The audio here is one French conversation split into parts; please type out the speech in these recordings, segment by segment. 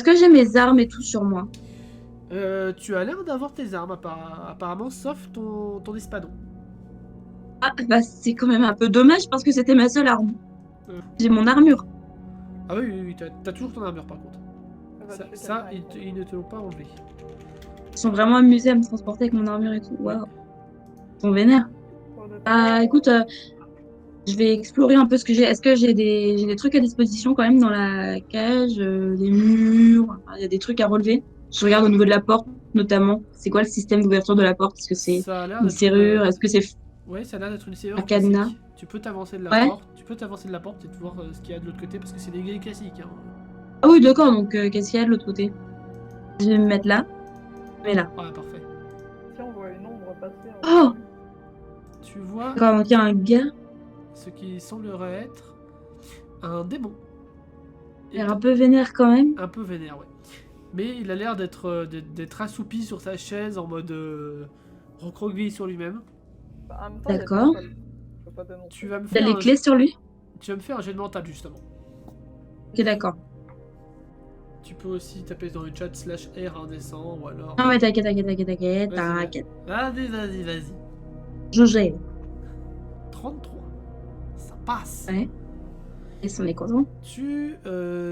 Est-ce que j'ai mes armes et tout sur moi? Tu as l'air d'avoir tes armes apparemment, sauf ton espadon. Ah, bah c'est quand même un peu dommage parce que c'était ma seule arme. Euh, J'ai mon armure. Ah oui, oui, oui, t'as toujours ton armure par contre. On va Ça, tuer ça quelqu'un avec ça. ils ne te l'ont pas enlevé. Ils sont vraiment amusés à me transporter avec mon armure et tout. Oui. Waouh, ils sont vénères. Ah, Honnêtement, écoute, je vais explorer un peu ce que j'ai. Est-ce que j'ai des trucs à disposition quand même dans la cage, des murs, enfin, il y a des trucs à relever. Je regarde au niveau de la porte, notamment. C'est quoi le système d'ouverture de la porte? Est-ce que c'est Ça a l'air une d'être une. serrure? Est-ce que c'est Ouais, ça a l'air d'être une un serrure cadenas? classique. Tu peux t'avancer de la Ouais. porte. Tu peux t'avancer de la porte et te voir ce qu'il y a de l'autre côté parce que c'est des grilles classiques. Hein. Ah oui, d'accord. Donc, qu'est-ce qu'il y a de l'autre côté? Je vais me mettre là. Je vais là. Ouais, parfait. si on voit une ombre passer, on Oh! tue. Tu vois D'accord, donc il y a un gars. ce qui semblerait être un démon. Il a l'air un peu vénère quand même. Un peu vénère, ouais. Mais il a l'air d'être assoupi sur sa chaise en mode recroquevillé sur lui-même. Bah, en même temps, il y a des D'accord. étoiles. Je peux pas dénoncer. Tu vas me Il a faire les clés sur lui. tu vas me faire un jet de mental justement. Ok, d'accord. Tu peux aussi taper dans le chat /R indécent ou alors. Ah ouais, t'inquiète, t'inquiète, t'inquiète, t'inquiète, Vas-y, t'inquiète. vas-y. Je gère. 33. Ça passe. Ouais. Et on est content.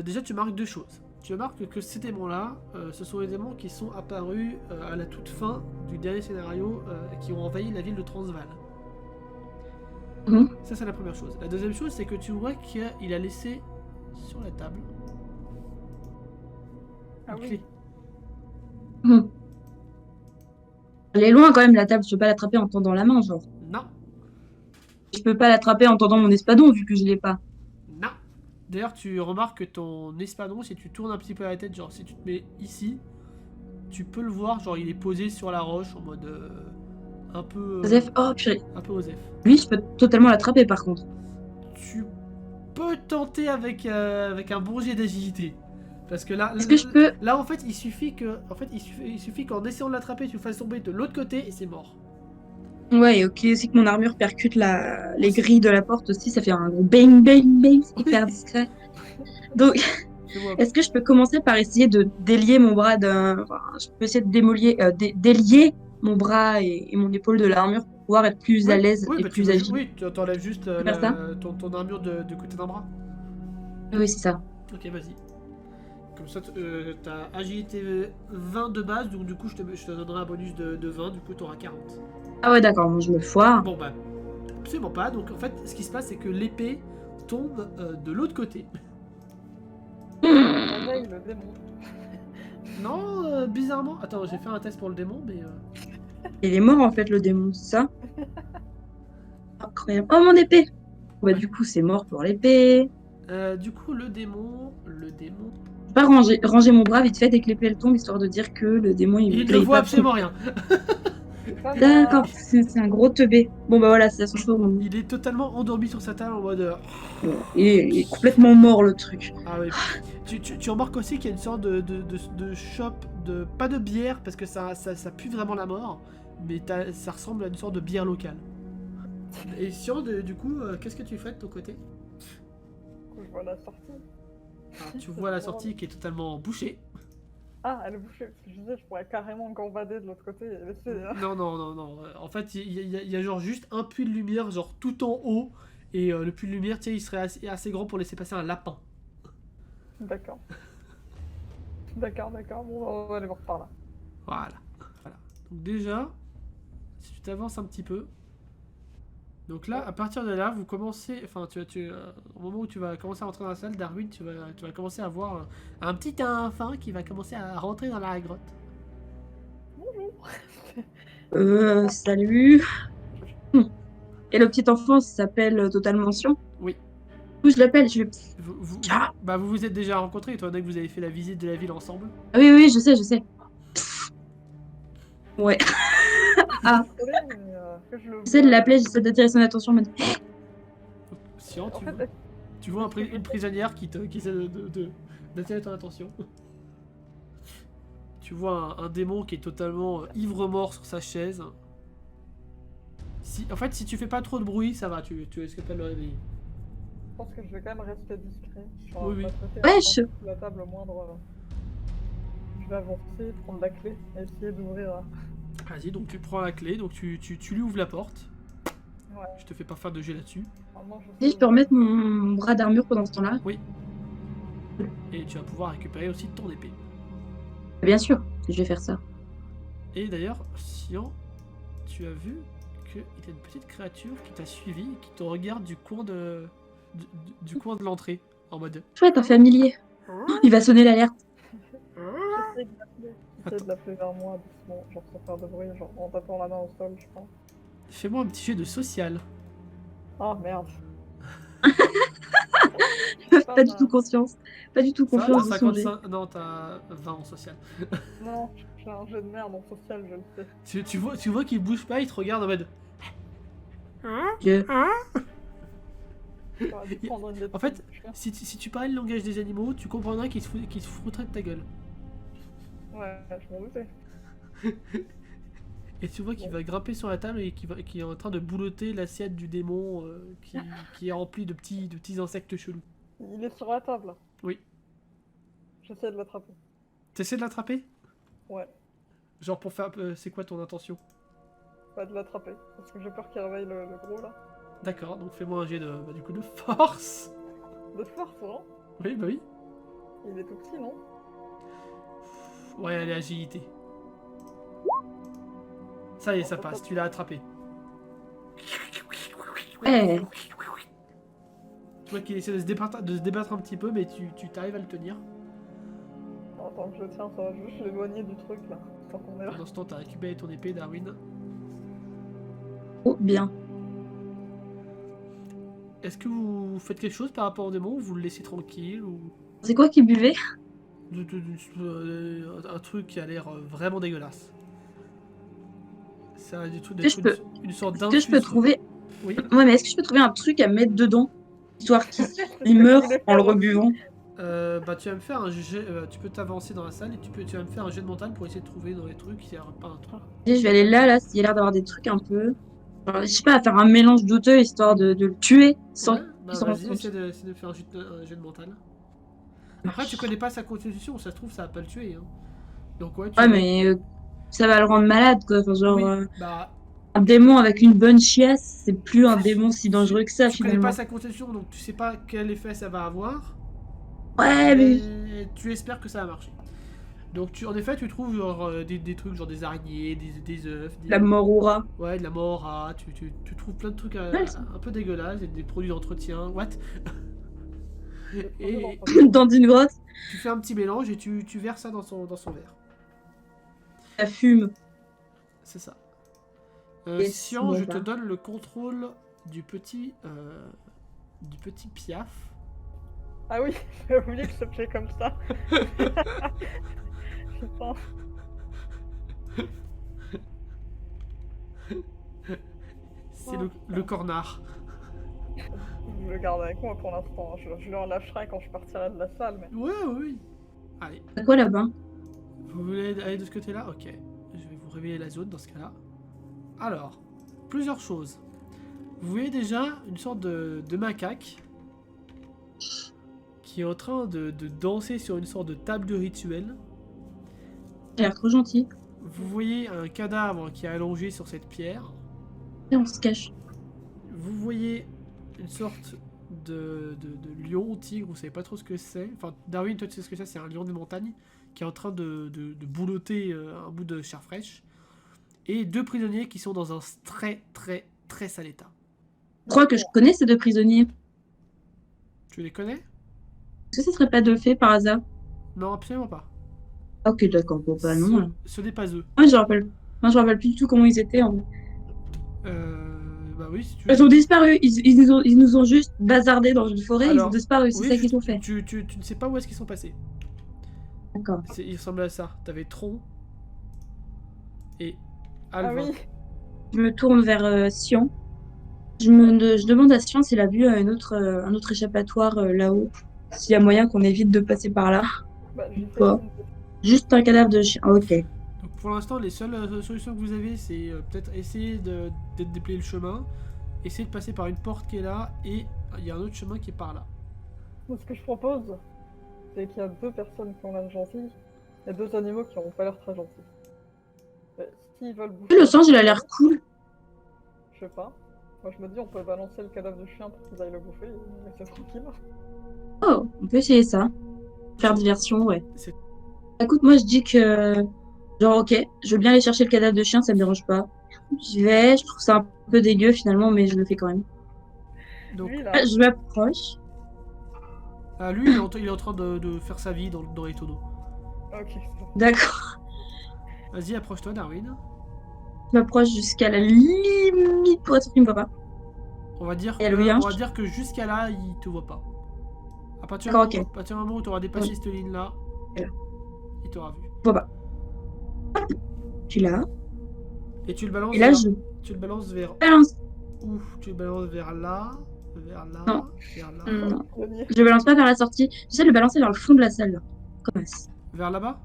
Déjà, tu marques deux choses. Tu remarques que ces démons-là, ce sont les démons qui sont apparus à la toute fin du dernier scénario qui ont envahi la ville de Transval. Mhm. Ça, c'est la première chose. La deuxième chose, c'est que tu vois qu'il a laissé sur la table Ah une oui. clé. Mhm. Elle est loin quand même, la table. Je peux pas l'attraper en tendant la main, genre. Non, Je peux pas l'attraper en tendant mon espadon vu que je l'ai pas. non. D'ailleurs, tu remarques que ton espadon, si tu tournes un petit peu la tête, genre si tu te mets ici, tu peux le voir, genre il est posé sur la roche en mode un peu Joseph, oh purée. un peu osef. Lui, je peux totalement l'attraper par contre. Tu peux tenter avec un bon jet d'agilité. Parce que là, Est-ce que je peux. là en fait, il suffit qu'en essayant de l'attraper, tu le fasses tomber de l'autre côté et c'est mort. Ouais, ok, c'est que mon armure percute les grilles de la porte aussi. Ça fait un gros bang, bang, bang. C'est hyper discret. Donc, Fais-moi. est-ce que je peux commencer par essayer de délier mon bras d'un. Enfin, je peux essayer de délier mon bras et mon épaule de l'armure pour pouvoir être plus Oui, à l'aise oui, et bah tu plus veux, agile. oui, tu t'enlèves juste Je peux faire ça? ton armure de côté d'un bras. Oui, c'est ça. Ok, vas-y. Comme ça, t'as agilité 20 de base, donc du coup, je te donnerai un bonus de 20, du coup, t'auras 40. Ah ouais, d'accord, bon, je me foire. Bon, bah, absolument pas. Donc, en fait, ce qui se passe, c'est que l'épée tombe de l'autre côté. Réveille le démon. Non, bizarrement. Attends, j'ai fait un test pour le démon, mais. Il est mort en fait, le démon, c'est ça? Incroyable. Oh, mon épée! Bah, du coup, c'est mort pour l'épée. Du coup, le démon. Je vais pas ranger mon bras vite fait dès que l'épée elle tombe, histoire de dire que le démon il me Il ne grille voit pas trop. absolument rien. Ça D'accord, marche. c'est un gros teubé. Bon, bah voilà, c'est à son tour. Il est totalement endormi sur sa table en mode. Il est complètement mort le truc. Ah oui. Tu remarques aussi qu'il y a une sorte de shop de. Pas de bière, parce que ça pue vraiment la mort, mais ça ressemble à une sorte de bière locale. Et Sion, du coup, qu'est-ce que tu fais de ton côté? Du coup, je vois la sortie. Tu vois la sortie qui est totalement bouchée. Ah, elle est bouchée. Parce que je disais, je pourrais carrément gambader de l'autre côté et laisser. Hein. Non. En fait, il y a genre juste un puits de lumière, genre tout en haut. Et le puits de lumière, tu sais, il serait assez grand pour laisser passer un lapin. D'accord. D'accord. Bon, on va aller voir par là. Voilà. Donc déjà, si tu t'avances un petit peu. Donc là, à partir de là, vous commencez. Enfin, au moment où tu vas commencer à rentrer dans la salle, Darwin, tu vas commencer à voir un petit enfant qui va commencer à rentrer dans la grotte. Bonjour. Salut. Et le petit enfant s'appelle Total Mention. Oui. Où je l'appelle, je vais. Ah Vous vous êtes déjà rencontrés, étant donné que vous avez fait la visite de la ville ensemble. oui, je sais. Ouais. Ah, Désolée, mais que je le j'essaie de vois. l'appeler, j'essaie d'attirer son attention. Mais... Sian, En fait, tu vois une prisonnière qui essaie d'attirer ton attention. Tu vois un démon qui est totalement ivre-mort sur sa chaise. En fait, si tu fais pas trop de bruit, ça va, tu risques pas de le réveiller. je pense que je vais quand même rester discret. Oui. Pas traiter Ouais, sous la table au moindre. je vais avancer, prendre la clé et essayer d'ouvrir. Vas-y, donc tu prends la clé, donc tu lui ouvres la porte. Ouais. Je te fais pas faire de jet là-dessus. Vraiment, Et je peux remettre mon bras d'armure pendant ce temps-là? Oui. Et tu vas pouvoir récupérer aussi ton épée. Bien sûr, je vais faire ça. Et d'ailleurs, Sian, tu as vu qu'il y a une petite créature qui t'a suivi et qui te regarde du coin du coin de l'entrée. En mode. Chouette, un familier. Oh, il va sonner l'alerte. J'essaie de l'appeler vers moi doucement, genre sans faire de bruit, genre en tapant la main au sol, je pense. Fais-moi un petit jet de social. Ah merde. Pas du tout conscience. Pas du tout Ça va, confiance t'as de songer. 55. Non, t'as 20 en social. Non, j'ai un jeu de merde en social, je le sais. Tu vois qu'il bouge pas, il te regarde en mode. Dieu. J'aurais dû prendre une En fait, décision. si tu parlais le langage des animaux, tu comprendrais qu'il se foutrait de ta gueule. Ouais, je m'en doutais. Et tu vois qu'il va grimper sur la table et qu'il est en train de boulotter l'assiette du démon qui est remplie de petits insectes chelous. Il est sur la table. Oui. J'essaie de l'attraper. T'essaies de l'attraper? Ouais, Genre pour faire. C'est quoi ton intention? pas de l'attraper. Parce que j'ai peur qu'il réveille le gros là. D'accord, donc fais-moi un jet de, du coup de force. De force, non? Oui, bah oui. Il est tout petit, non? Ouais, allez, agilité. Ça y est, ça passe, tu l'as attrapé. Eh, Tu vois qu'il essaie de se débattre un petit peu, mais tu t'arrives à le tenir. Attends que je le tiens, ça va juste l'éloigner du truc là. Tant qu'on est là. Pendant ce temps, t'as récupéré ton épée, Darwin. oh, bien. Est-ce que vous faites quelque chose par rapport au démon ou vous le laissez tranquille ou C'est quoi qui buvait? un truc qui a l'air vraiment dégueulasse? C'est du truc Est-ce que d'être une sorte Est-ce que je peux d'infusion. trouver... Oui. Ouais, mais est-ce que je peux trouver un truc à mettre dedans? Histoire qu'il meure en le rebuvant. Bah tu vas me faire un jet, tu peux t'avancer dans la salle et tu vas me faire un jet de mental pour essayer de trouver dans les trucs s'il n'y a pas un truc. Je vais aller là, s'il a l'air d'avoir des trucs un peu... Genre, je sais pas, faire un mélange douteux, histoire de le tuer sans Ouais, bah qu'il s'en rende vas-y, compte. essaie de faire un jet de mental. Après tu connais pas sa constitution, ça se trouve ça va pas le tuer. Hein. Donc ouais, tu Ouais, vas- mais ça va le rendre malade, quoi. Enfin, genre, Oui, bah un démon avec une bonne chiasse, c'est plus un démon si dangereux que ça, tu connais pas finalement. sa constitution donc tu sais pas quel effet ça va avoir. Ouais, mais... Mais tu espères que ça va marcher. Donc en effet tu trouves genre des trucs genre des araignées, des œufs, La mort au rat. ouais, de la mort, ah, tu trouves plein de trucs Ouais, un peu dégueulasses, et des produits d'entretien, what? Et dans une grotte, tu fais un petit mélange et tu verses ça dans son verre. ça fume. C'est ça. Yes, Sian, bon, je bah. te donne le contrôle du petit Piaf. Ah oui, j'ai oublié que ça s'appelait comme ça. Putain. C'est le cornard. Je le garde avec moi pour l'instant. Je le relâcherai quand je partirai de la salle. Mais... Ouais, oui. Allez, C'est quoi là-bas? vous voulez aller de ce côté-là? Ok. Je vais vous révéler la zone dans ce cas-là. Alors, plusieurs choses. Vous voyez déjà une sorte de macaque qui est en train de danser sur une sorte de table de rituel. Il a l'air trop gentil. Vous voyez un cadavre qui est allongé sur cette pierre. Et on se cache. Vous voyez une sorte de lion, tigre, vous savez pas trop ce que c'est. Enfin, Darwin, toi tu sais ce que c'est un lion des montagnes qui est en train de boulotter un bout de chair fraîche. Et deux prisonniers qui sont dans un très sale état. Je crois que je connais ces deux prisonniers. Tu les connais? Est-ce que ce serait pas deux fées par hasard? Non, absolument pas. Ok, d'accord, bon, bah non. Là. Ce n'est pas eux. Moi, je rappelle plus du tout comment ils étaient. En fait. Bah oui, si tu veux. Ils ont disparu. Ils nous ont juste bazardé dans une forêt. Ils ont Alors, disparu. C'est oui, ça qu'ils ont fait. tu ne sais pas où est-ce qu'ils sont passés. D'accord. Il ressemble à ça. T'avais Tron et Ah Alvin. oui. Je me tourne vers Sion. Je demande à Sion s'il a vu un autre échappatoire là-haut. S'il y a moyen qu'on évite de passer par là. Bah, je sais Quoi? Juste un cadavre de chien. Ok. Donc pour l'instant, les seules solutions que vous avez, c'est peut-être essayer de déplayer le chemin, essayer de passer par une porte qui est là, et il y a un autre chemin qui est par là. Ce que je propose, c'est qu'il y a deux personnes qui ont l'air gentilles. Il y a deux animaux qui n'ont pas l'air très gentils. Mais s'ils veulent bouffer... Le singe, il a l'air cool. Je sais pas. Moi je me dis on peut balancer le cadavre du chien pour qu'ils aillent le bouffer et laisser tranquille. Oh, on peut essayer ça. Faire diversion, ouais. C'est- Écoute, moi je dis que... Genre, ok, je veux bien aller chercher le cadavre de chien, ça me dérange pas. J'y vais, je trouve ça un peu dégueu finalement, mais je le fais quand même. Donc, Lui là, Je m'approche. lui, il est en train de faire sa vie dans les tonneaux. ok. D'accord. Vas-y, approche-toi, Darwin. Je m'approche jusqu'à la limite pour être sûr qu'il me voit pas. On va dire Et elle vient. on va dire que jusqu'à là, il te voit pas. À partir, D'accord, à partir du moment où tu auras dépassé Oui. cette ligne-là, Voilà. il t'aura vu. Je vois pas. Puis là. Et tu le balances Et là, vers... je Tu le balances vers balance. où? Tu le balances vers là, vers là, Non. vers là, Non. Grenier. Je le balance pas vers la sortie. J'essaie de le balancer vers le fond de la salle, là. Comme ça. vers là-bas.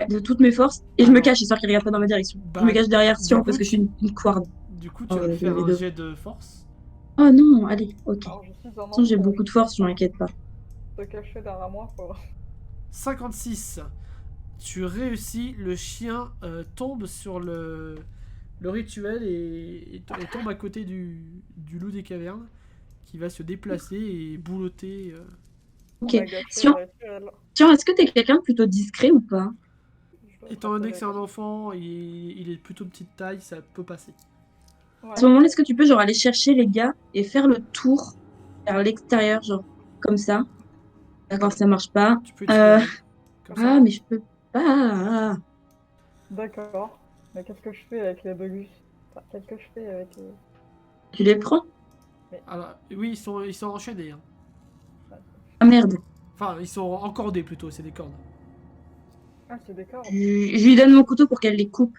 De toutes mes forces. Et je me Alors, cache, histoire qu'il regarde pas dans ma direction. bah, Je me cache derrière du Sion coup, parce que je suis une couarde. Du coup, tu vas me je faire vais un de- jet de force. Oh non, allez, ok. De Alors je suis un toute façon, j'ai enfant, beaucoup de force, je m'inquiète pas. te cacher derrière moi quoi. 56. Tu réussis, le chien tombe sur le rituel et tombe à côté du loup des cavernes qui va se déplacer et boulotter. Ok. On a gâché Sion, le rituel. Sion, est-ce que t'es quelqu'un de plutôt discret ou pas? Je dois Étant donné que c'est un attraper enfant, il est plutôt petite taille, ça peut passer. les- À ce moment-là, est-ce que tu peux genre aller chercher les gars et faire le tour vers l'extérieur, genre comme ça? D'accord, ça marche pas. Tu peux essayer. Comme ça. Ah, mais je peux pas. D'accord. Mais qu'est-ce que je fais avec les deux gus? Enfin, qu'est-ce que je fais avec les... Tu les prends? Alors, oui, ils sont enchaînés. Hein. Ah merde. Enfin, ils sont encordés plutôt, c'est des cordes. Ah, c'est des cordes. Je lui donne mon couteau pour qu'elle les coupe.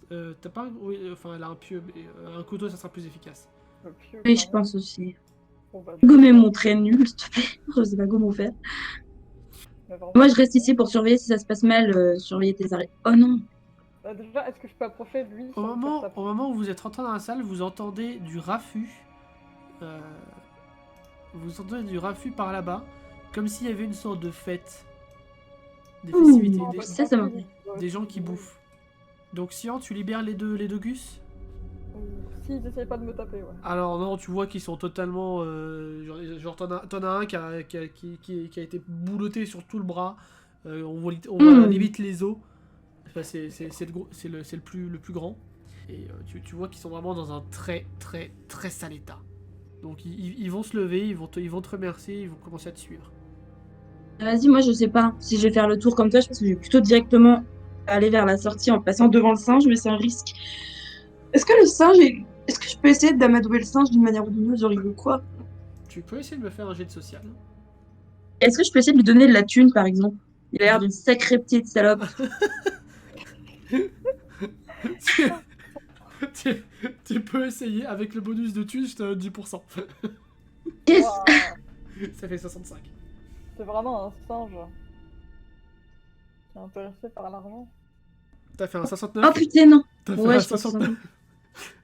T'as pas. Oui, enfin, elle a un pieu, mais un couteau, ça sera plus efficace. Le pieu, Oui, je pardon. pense aussi. Bon, bah, Gommer mon trait nul, s'il te plaît. Je sais pas comment faire. mais vraiment. Moi, je reste ici pour surveiller si ça se passe mal, surveiller tes arrêts. Oh non. Déjà, est-ce que je peux approcher de lui Au sans me faire taper? moment où vous êtes rentré dans la salle, vous entendez du raffut. Vous entendez du raffut par là-bas, comme s'il y avait une sorte de fête. Des Ouh. festivités, Oh, des, bah, Ça m'a- des gens qui bouffent. Donc, Sian, tu libères les deux gus? S'ils n'essayent pas de me taper, ouais. Alors non, tu vois qu'ils sont totalement... genre t'en as un qui a été boulotté sur tout le bras. On voit limite les os. Enfin, c'est le plus grand. Et tu vois qu'ils sont vraiment dans un très très très sale état. Donc ils vont se lever, ils vont te remercier, ils vont commencer à te suivre. Vas-y, moi, je sais pas si je vais faire le tour comme toi. Je pense que je vais plutôt directement aller vers la sortie en passant devant le singe, mais c'est un risque. Est-ce que le singe est... Est-ce que je peux essayer d'amadouer le singe d'une manière ou d'une autre, genre il veut quoi? Tu peux essayer de me faire un jet de social. Est-ce que je peux essayer de lui donner de la thune, par exemple? Il a l'air d'une sacrée petite salope. tu peux essayer, avec le bonus de thune, je te donne 10%. Yes! Ouah, Ça fait 65. c'est vraiment un singe qui est intéressé par l'argent. T'as fait un 69? Oh putain, non! T'as fait Ouais, un je pense 69. que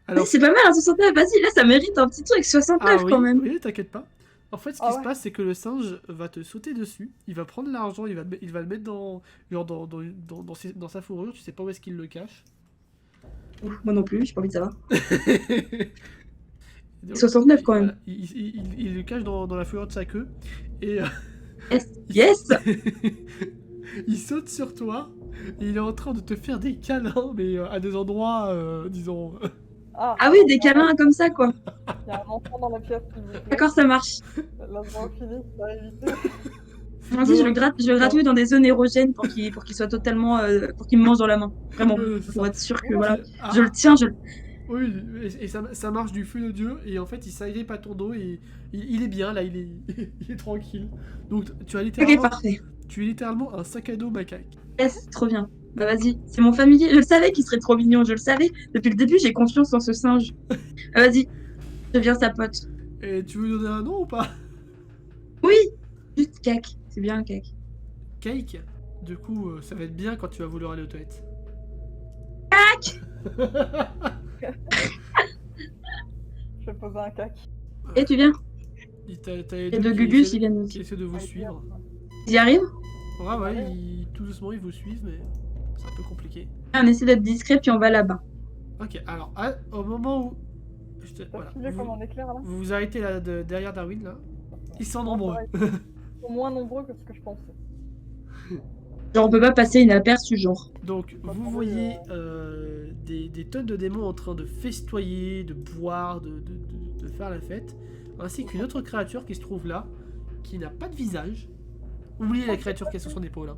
Alors, c'est pas mal, un 69, vas-y, là, ça mérite un petit truc, 69 oui, quand même. oui, t'inquiète pas. En fait, ce qui Ah se ouais. passe, c'est que le singe va te sauter dessus, il va prendre l'argent, il va le mettre dans, genre dans sa fourrure, tu sais pas où est-ce qu'il le cache. Ouf, moi non plus, j'ai pas envie de savoir. Donc, 69 quand même. voilà, il le cache dans la fourrure de sa queue, et Yes! Yes! il saute sur toi, et il est en train de te faire des câlins, mais à des endroits, disons... Ah oui, des câlins comme ça, quoi. Il y a un enfant dans la pièce qui me dit D'accord, ça marche. Laisse-moi finir, ça a évité. Vas-y, je le gratouille dans des zones érogènes pour qu'il soit totalement... pour qu'il me mange dans la main. Vraiment, C'est pour ça. être sûr que, voilà. Ah, Je le tiens, je le... oui, et ça marche du feu de Dieu, et en fait il s'agrippe à ton dos, et il est bien là, il est tranquille. Donc tu as Ok, parfait. tu es littéralement un sac à dos macaque. Yes, trop bien. Bah vas-y, c'est mon familier. Je le savais qu'il serait trop mignon, je le savais. Depuis le début, j'ai confiance en ce singe. Ah, vas-y, je deviens sa pote. Et tu veux donner un nom ou pas? Oui, juste cac. C'est bien, cac. Cake. Du coup, ça va être bien quand tu vas vouloir aller aux toilettes. Cac. Je vais poser un cac. Et tu viens? T'as les Les deux Gugus, ils viennent qui aussi. essaient de vous suivre. Ils y arrivent? Ouais, tout doucement ils vous suivent, mais c'est un peu compliqué. On essaie d'être discret, puis on va là-bas. Ok, alors au moment où... T'as Voilà, filé comme un éclair là? vous vous arrêtez là, derrière Darwin, là. Ils sont nombreux. Ouais, ils sont moins nombreux que ce que je pensais. Genre, on peut pas passer inaperçu, genre. Donc, Bah, vous attendez, voyez des tonnes de démons en train de festoyer, de boire, de faire la fête, ainsi qu'une autre créature qui se trouve là, qui n'a pas de visage. Oubliez la créature qui est sur son épaule, hein,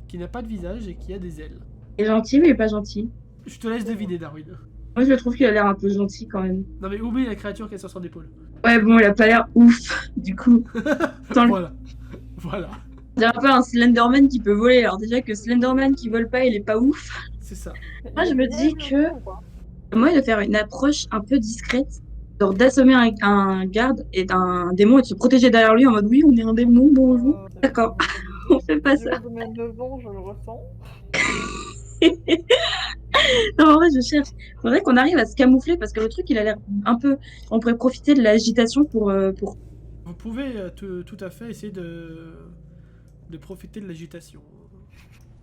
qui n'a pas de visage et qui a des ailes. Il est gentil, mais il est pas gentil. Je te laisse deviner, Darwin. Moi, je trouve qu'il a l'air un peu gentil quand même. Non mais oublie la créature qui est sur son épaule. Ouais, bon, il a pas l'air ouf, du coup. Attends, Voilà. Voilà. on dirait un peu un Slenderman qui peut voler. Alors, déjà que Slenderman qui vole pas, il est pas ouf. C'est ça. Moi, je me dis que- Ou pas Moi, il va faire une approche un peu discrète. Genre, d'assommer un garde et un démon et de se protéger derrière lui en mode oui, on est un démon, bonjour. D'accord. On fait pas ça. De mes 9 ans, je le ressens. Non, en vrai, je cherche. Faudrait qu'on arrive à se camoufler parce que le truc, il a l'air un peu. On pourrait profiter de l'agitation pour. Vous pouvez tout à fait essayer de profiter de l'agitation.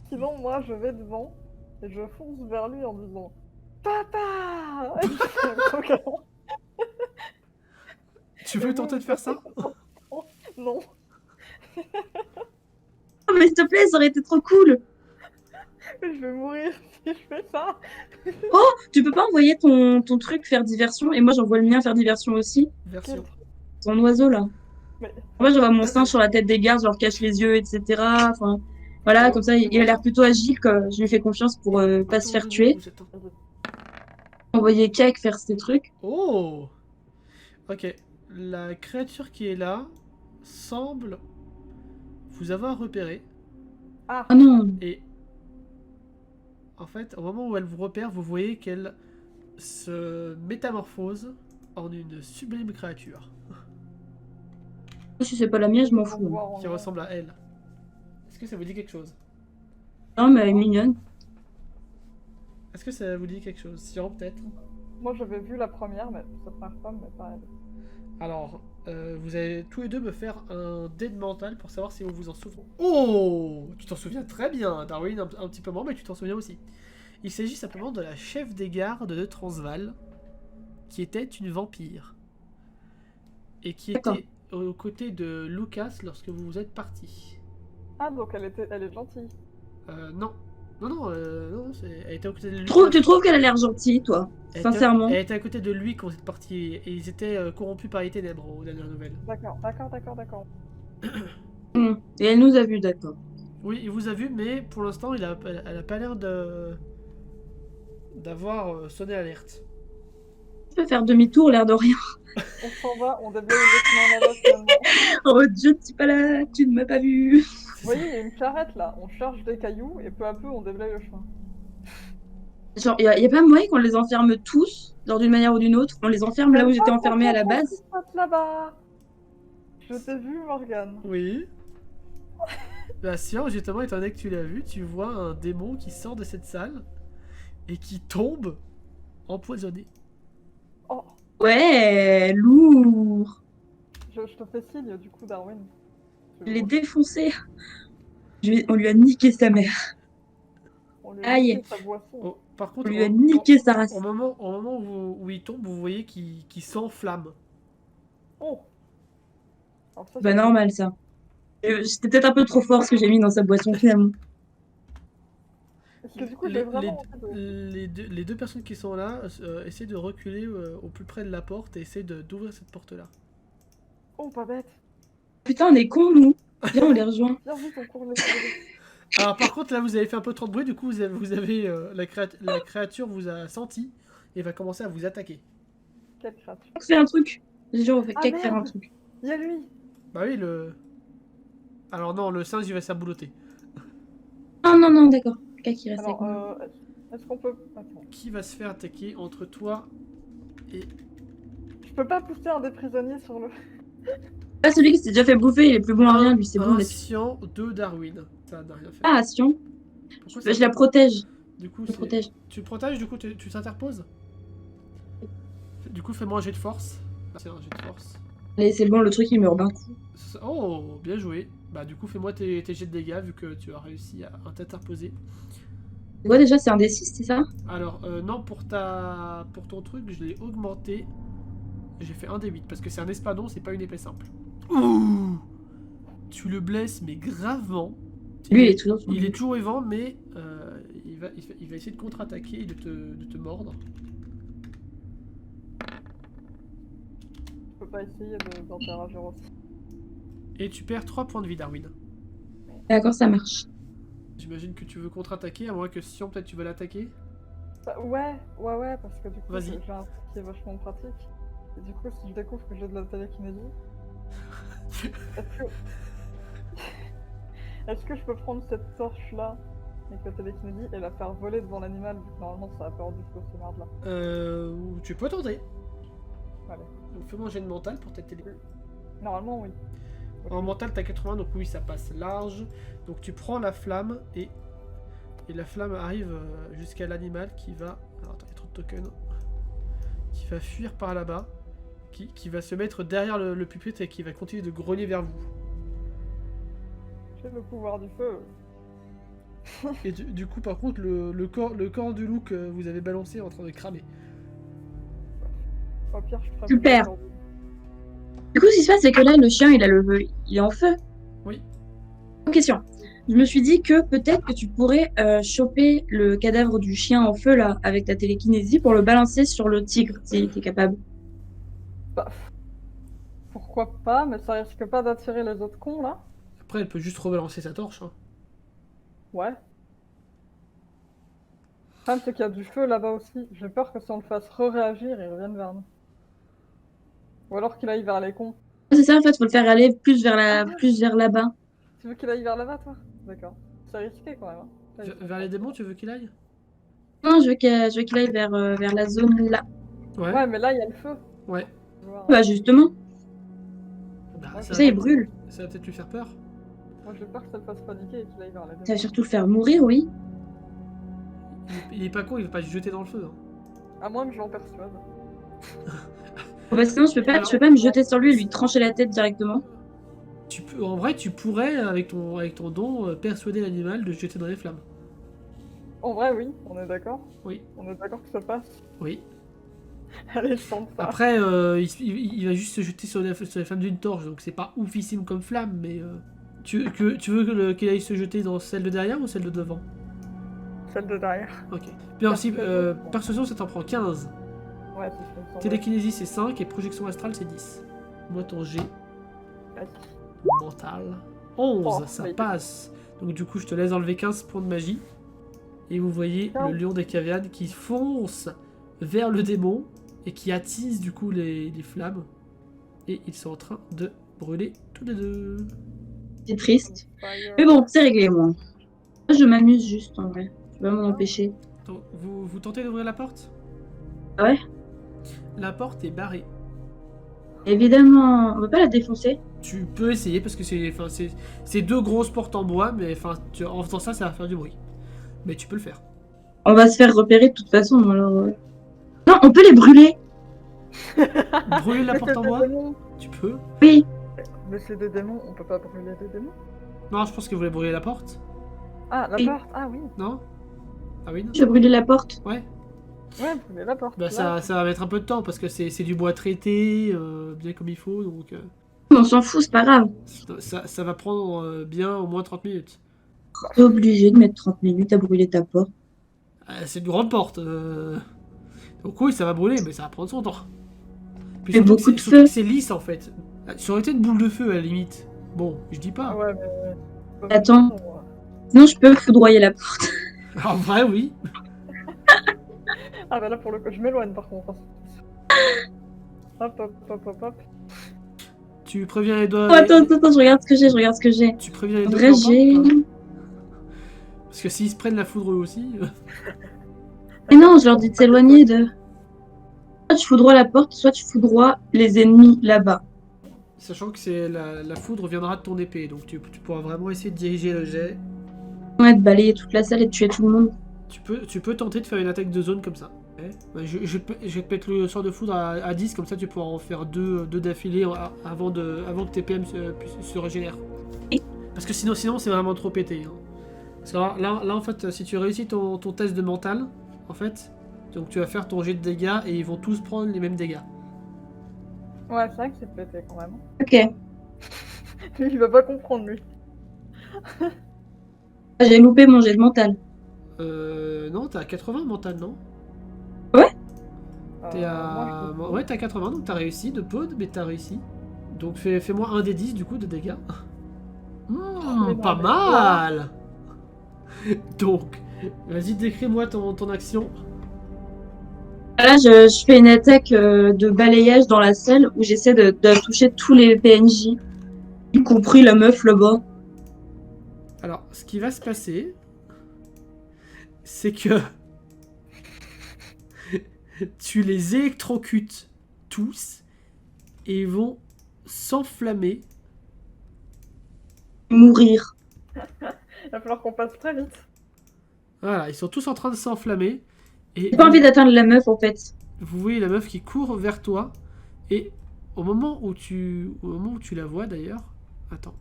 Sinon, moi, je vais devant et je fonce vers lui en disant Papa Et je fais un gros câlin. Tu veux tenter de faire ça? Non. Oh, mais s'il te plaît, ça aurait été trop cool. Je vais mourir si je fais ça. Tu peux pas envoyer ton truc faire diversion et moi, j'envoie le mien faire diversion aussi. Version. Ton oiseau, là. Mais Moi, j'envoie mon singe sur la tête des gardes, je leur cache les yeux, etc. Enfin, voilà, comme ça, il a l'air plutôt agile. Je lui fais confiance pour pas se faire tuer. Vous êtes en- Envoyer Cake faire ses trucs. Oh! Ok. La créature qui est là semble vous avoir repéré. ah, Ah non. Et en fait, au moment où elle vous repère, vous voyez qu'elle se métamorphose en une sublime créature Si c'est pas la mienne, je m'en fous. qui ressemble à elle. Est-ce que ça vous dit quelque chose? Non, mais elle est mignonne. Est-ce que ça vous dit quelque chose? Sion, peut-être? Moi, j'avais vu la première, mais cette première femme, mais pas elle. Alors, vous allez tous les deux me faire un dé de mental pour savoir si vous vous en souvenez. Oh! Tu t'en souviens très bien, Darwin, un petit peu moins, mais tu t'en souviens aussi. Il s'agit simplement de la chef des gardes de Transvaal, qui était une vampire. Et qui D'accord. était aux côtés de Lucas lorsque vous vous êtes partis. Ah, donc elle est gentille. Non. Non, elle était aux côtés de lui. Tu trouves qu'elle a l'air gentille, toi? Sincèrement. Elle était à côté de lui quand vous êtes partis, et ils étaient corrompus par les ténèbres aux dernières nouvelles. D'accord. Et elle nous a vus, d'accord. Oui, il vous a vu, mais pour l'instant, elle a pas l'air d'avoir sonné l'alerte. Tu peux faire demi-tour, l'air de rien. On s'en va, on déblaye le chemin là-bas finalement. Oh, je ne suis pas là, tu ne m'as pas vu. Vous voyez, il y a une charrette là, on charge des cailloux et peu à peu on déblaye le chemin. Genre, y a pas moyen qu'on les enferme tous, genre d'une manière ou d'une autre. On les enferme là où j'étais enfermée à la base. Qu'est-ce qui se passe là-bas? Je t'ai vu, Morgane. Oui. Bah, Sion, justement, étant donné que tu l'as vu, tu vois un démon qui sort de cette salle et qui tombe empoisonné. Oh, Ouais, lourd. je te fais signe du coup, Darwin. Je l'ai défoncé. On lui a niqué sa mère. On lui a Aïe. niqué sa boisson. Oh, par On contre, lui a niqué sa race. au moment où il tombe, vous voyez qu'il s'enflamme. Oh. Alors ça, Bah c'est- normal ça. C'était peut-être un peu trop fort ce que j'ai mis dans sa boisson finalement. Parce que du coup, j'ai vraiment envie de... Les deux personnes qui sont là essaient de reculer au plus près de la porte et essaient d'ouvrir cette porte-là. Oh, pas bête. Putain, on est cons nous. Viens, on les rejoint. Viens vite, on court les sauver. Alors par contre, là, vous avez fait un peu trop de bruit, du coup, la créature vous a senti et va commencer à vous attaquer. Quelle créature. Fais un truc. J'ai toujours fait Ah, Cake faire un merde. truc. Il y a lui. Bah oui, Alors non, le singe, il va s'abouloter. Non, d'accord. Cake il reste avec moi. Alors, est-ce qu'on peut... Attends. Qui va se faire attaquer entre toi et... Je peux pas pousser un des prisonniers sur le... Ah, celui qui s'est déjà fait bouffer, il est plus bon à rien, lui, c'est bon. Un là. Sion, 2 Darwin. Ça n'a rien fait. Ah, Sion. Pourquoi Je la protège. Du coup, Je la protège. tu protèges, du coup, tu t'interposes. Du coup, fais-moi un jet de force. Ah, c'est un jet de force. Allez, c'est bon, le truc, il meurt d'un coup. Oh, bien joué. Bah du coup, fais-moi tes jets de dégâts vu que tu as réussi à t'interposer. Ouais, déjà, c'est un D6, c'est ça? Alors, non, pour ton truc, je l'ai augmenté. J'ai fait un D8 parce que c'est un espadon, c'est pas une épée simple. Ouh, tu le blesses, mais gravement. Lui, il est toujours sur Il lui. est toujours vivant, mais il va essayer de contre-attaquer et de te mordre. Je peux pas essayer d'interagir aussi. Et tu perds 3 points de vie, Darwin. D'accord, ça marche. J'imagine que tu veux contre-attaquer, à moins que Sion, peut-être tu veux l'attaquer. Bah, ouais, parce que du coup, Vas-y. j'ai un truc qui est vachement pratique. Et du coup, si je découvre que j'ai de la télékinésie, est-ce que... est-ce que je peux prendre cette torche-là, avec la télékinésie, et la faire voler devant l'animal, vu que normalement ça a peur du feu, ces merdes-là. Tu peux tenter. Allez. Donc fais-moi un jet de mental pour t'aider. Normalement, oui. En mental, t'as 80, donc oui, ça passe large. Donc tu prends la flamme et la flamme arrive jusqu'à l'animal qui va... Alors attends, il y a trop de tokens. Qui va fuir par là-bas. Qui va se mettre derrière le pupitre et qui va continuer de grogner vers vous. J'ai le pouvoir du feu. Et du coup, par contre, le corps du loup que vous avez balancé est en train de cramer. Au pire, je ferai Super. plus Du coup, ce qui se passe, c'est que là, le chien, il est en feu. Oui. Question. Je me suis dit que peut-être que tu pourrais choper le cadavre du chien en feu, là, avec ta télékinésie, pour le balancer sur le tigre, si t'es capable. Bah, pourquoi pas, mais ça risque pas d'attirer les autres cons, là. Après, elle peut juste rebalancer sa torche. Hein. Ouais. Le problème, c'est qu'il y a du feu là-bas aussi. J'ai peur que si on le fasse re-réagir, il revienne vers nous. Ou alors qu'il aille vers les cons. C'est ça, en fait, faut le faire aller plus vers Ah. plus vers là-bas. Tu veux qu'il aille vers là-bas, toi? D'accord. C'est risqué quand même. Hein. Là, ils sont Vers les pas- démons, tu veux qu'il aille? Non, je veux qu'il aille vers la zone là. Ouais, mais là, il y a le feu. Ouais. Tu vois, Bah, justement, Bah, Ouais, ça, il brûle. Ça va peut-être lui faire peur. Moi, j'ai peur que ça le fasse paniquer et qu'il aille vers les démons. Ça va surtout le faire mourir, oui. Il est pas con, il va pas se jeter dans le feu. Hein. À moins que je l'en persuade. Bah, sinon, je peux pas me jeter sur lui et lui trancher la tête directement. En vrai, tu pourrais, avec ton don, persuader l'animal de se jeter dans les flammes. En vrai, oui, on est d'accord. Oui. On est d'accord que ça passe. Oui. Allez, je tente ça. Après, il va juste se jeter sur les flammes d'une torche, donc c'est pas oufissime comme flamme, mais... Tu veux qu'il aille se jeter dans celle de derrière ou celle de devant? Celle de derrière. Ok. Bien aussi, persuasion, ça t'en prend 15. Ouais, c'est ce qui me semble. Télékinésie, c'est 5, et projection astrale, c'est 10. Moi, ton G Vas-y. mental. 11, Oh, ça mais- passe. Donc du coup, je te laisse enlever 15 points de magie. Et vous voyez Oh. le lion des cavernes qui fonce vers le démon et qui attise du coup les flammes. Et ils sont en train de brûler tous les deux. C'est triste. Fire. Mais bon, c'est réglé, moi. Je m'amuse juste, en vrai. Tu vas m'en empêcher. Donc, vous tentez d'ouvrir la porte? Ouais. La porte est barrée. Évidemment, on va pas la défoncer. Tu peux essayer parce que c'est deux grosses portes en bois, mais en faisant ça, ça va faire du bruit. Mais tu peux le faire. On va se faire repérer de toute façon, alors... Non, on peut les brûler. Brûler la Mais porte c'est en des bois? démons. Tu peux. Oui. Mais c'est des démons, on peut pas brûler des démons. Non, je pense que vous voulez brûler la porte. Ah, la Oui. porte. Ah oui. Non? Ah oui, non? Je vais brûler la porte. Ouais. Ouais, brûler la porte. Bah là. ça va mettre un peu de temps parce que c'est du bois traité, bien comme il faut, donc On s'en fout, c'est pas grave. ça va prendre bien au moins 30 minutes. T'es obligé de mettre 30 minutes à brûler ta porte. C'est une grande porte. Donc oui, ça va brûler, mais ça va prendre son temps. Puis Et surtout beaucoup que de surtout feu. que c'est lisse en fait. Ça aurait été une boule de feu à la limite. Bon, je dis Ah pas. ouais, mais. Attends. Sinon, je peux foudroyer la porte. En vrai, oui. Ah bah là pour le coup, je m'éloigne par contre. Hop, hop, hop, hop, hop. Tu préviens les doigts. Oh, attends, je regarde ce que j'ai. Tu préviens les En doigts. vrai, j'ai... Parce que s'ils se prennent la foudre eux aussi. Mais non, je leur dis de s'éloigner de... Soit tu foudroies la porte, soit tu foudroies les ennemis là-bas. Sachant que la foudre viendra de ton épée, donc tu pourras vraiment essayer de diriger le jet. Ouais, de balayer toute la salle et de tuer tout le monde. Tu peux tenter de faire une attaque de zone comme ça. Ouais. Ouais, je vais te mettre le sort de foudre à 10, comme ça tu pourras en faire deux d'affilée avant que tes PM se régénèrent. Parce que sinon c'est vraiment trop pété. Hein. Parce que là, en fait, si tu réussis ton test de mental, en fait, donc tu vas faire ton jet de dégâts et ils vont tous prendre les mêmes dégâts. Ouais, c'est vrai que c'est pété quand même. Ok. Lui, il va pas comprendre, lui. J'ai loupé mon jet de mental. Non, t'es à 80 mental, non? T'es à... Moi, Ouais, t'es à 80, donc t'as réussi de pod, mais t'as réussi. Donc fais-moi un des 10 du coup de dégâts. mais non, Pas mais mal. Donc, vas-y, décris-moi ton action. Là, je fais une attaque de balayage dans la salle où j'essaie de toucher tous les PNJ, y compris la meuf là-bas. Alors, ce qui va se passer, c'est que tu les électrocutes tous et ils vont s'enflammer. Mourir. il va falloir qu'on passe très vite. Voilà, ils sont tous en train de s'enflammer. Et J'ai pas envie d'atteindre la meuf en fait. vous voyez la meuf qui court vers toi. Et au moment où tu la vois d'ailleurs, attends,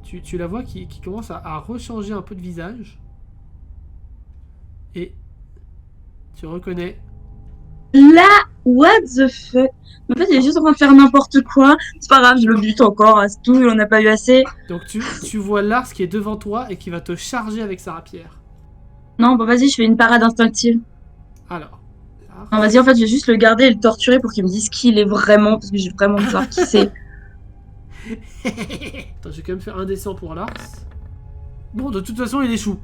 tu la vois qui commence à rechanger un peu de visage. Et tu reconnais. Là, what the fuck? En fait, il est juste en train de faire n'importe quoi. C'est pas grave, je le bute encore. C'est tout, il en a pas eu assez. Donc tu vois Lars qui est devant toi et qui va te charger avec sa rapière. Non, bon, vas-y, je fais une parade instinctive. Alors, Lars... Non, vas-y, en fait, je vais juste le garder et le torturer pour qu'il me dise qui il est vraiment, parce que j'ai vraiment envie de savoir qui c'est. Attends, je vais quand même faire un dessin pour Lars. Bon, de toute façon, il échoue.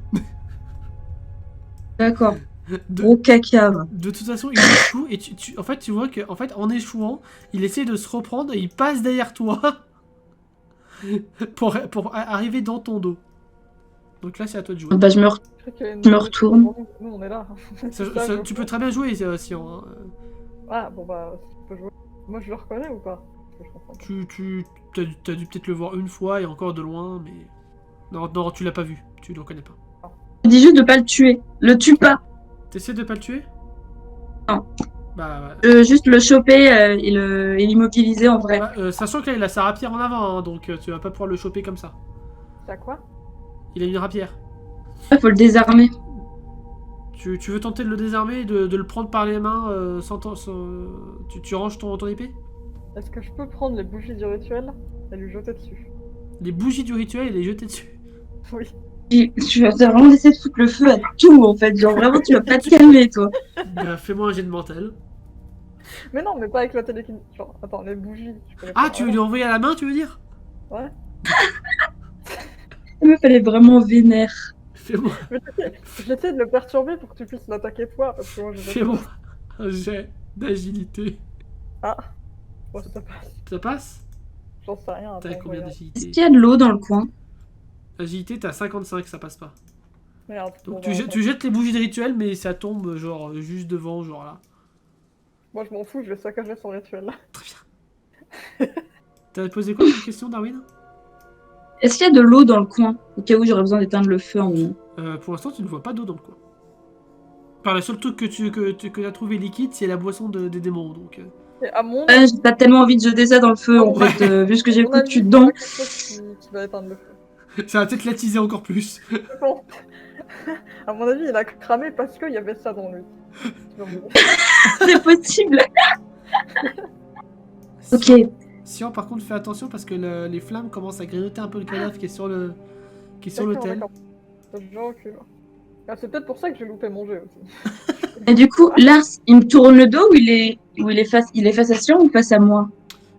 D'accord. De, Gros caca. Va. de toute façon, il échoue et en fait, tu vois que, en fait, en échouant, il essaie de se reprendre et il passe derrière toi pour arriver dans ton dos. Donc là, c'est à toi de jouer. Bah, je me retourne. Nous, on est là. Tu peux très bien jouer, Sion. Hein. Ah, bon bah, tu peux jouer. Moi, je le reconnais ou pas? Je comprends pas. T'as dû peut-être le voir une fois et encore de loin, mais... Non, tu l'as pas vu. Tu le reconnais pas. Je dis juste de pas le tuer. Le tue pas. T'essaies de pas le tuer? Non. Bah... Juste le choper et l'immobiliser en vrai. sachant que là, il a sa rapière en avant, hein, donc tu vas pas pouvoir le choper comme ça. T'as quoi? Il a une rapière. Il faut le désarmer. Tu veux tenter de le désarmer, de le prendre par les mains tu ranges ton épée? Est-ce que je peux prendre les bougies du rituel et lui jeter dessus? Les bougies du rituel et les jeter dessus. Oui. Tu vas vraiment essayer de foutre le feu à tout en fait. Genre vraiment, tu vas pas te calmer toi. Bah, fais-moi un jet de mental. Mais non, mais pas avec la télékinésie. Genre, attends, les bougies. Ah, tu veux lui envoyer à la main, tu veux dire? Ouais. La meuf, elle est vraiment vénère. Fais-moi J'essaie de le perturber pour que tu puisses l'attaquer toi. Parce que moi, je fais-moi un jet d'agilité. Ah. Bon, ça passe. Ça passe? J'en sais rien. T'as attends, combien regarde. Est-ce d'agilité? qu'il y a de l'eau dans le coin? Agilité, t'as 55, ça passe pas. Merde. Donc bon, tu, bah, tu jettes les bougies de rituel, mais ça tombe genre juste devant, genre là. Moi, je m'en fous, je vais saccager son rituel. Très bien. T'avais posé quoi comme question, Darwin? Est-ce qu'il y a de l'eau dans le coin? Au cas où j'aurais besoin d'éteindre le feu en haut. Pour l'instant, tu ne vois pas d'eau dans le coin. Par le seul truc que tu as trouvé liquide, c'est la boisson des démons. Donc, Et à mon J'ai pas tellement envie de jeter ça dans le feu en Ouais. fait, vu ce que j'ai mon avis, foutu c'est dedans. pas quelque chose qui va éteindre le feu. ça va peut-être l'attiser encore plus. Bon. À mon avis, il a cramé parce qu'il y avait ça dans lui. C'est possible. Ok. Sion, par contre, fais attention parce que les flammes commencent à grignoter un peu le cadavre qui est sur l'autel. D'accord. Je recule. Ah, c'est peut-être pour ça que j'ai loupé mon jeu aussi. Et du coup, Lars, il me tourne le dos ou il est face à Sion ou face à moi?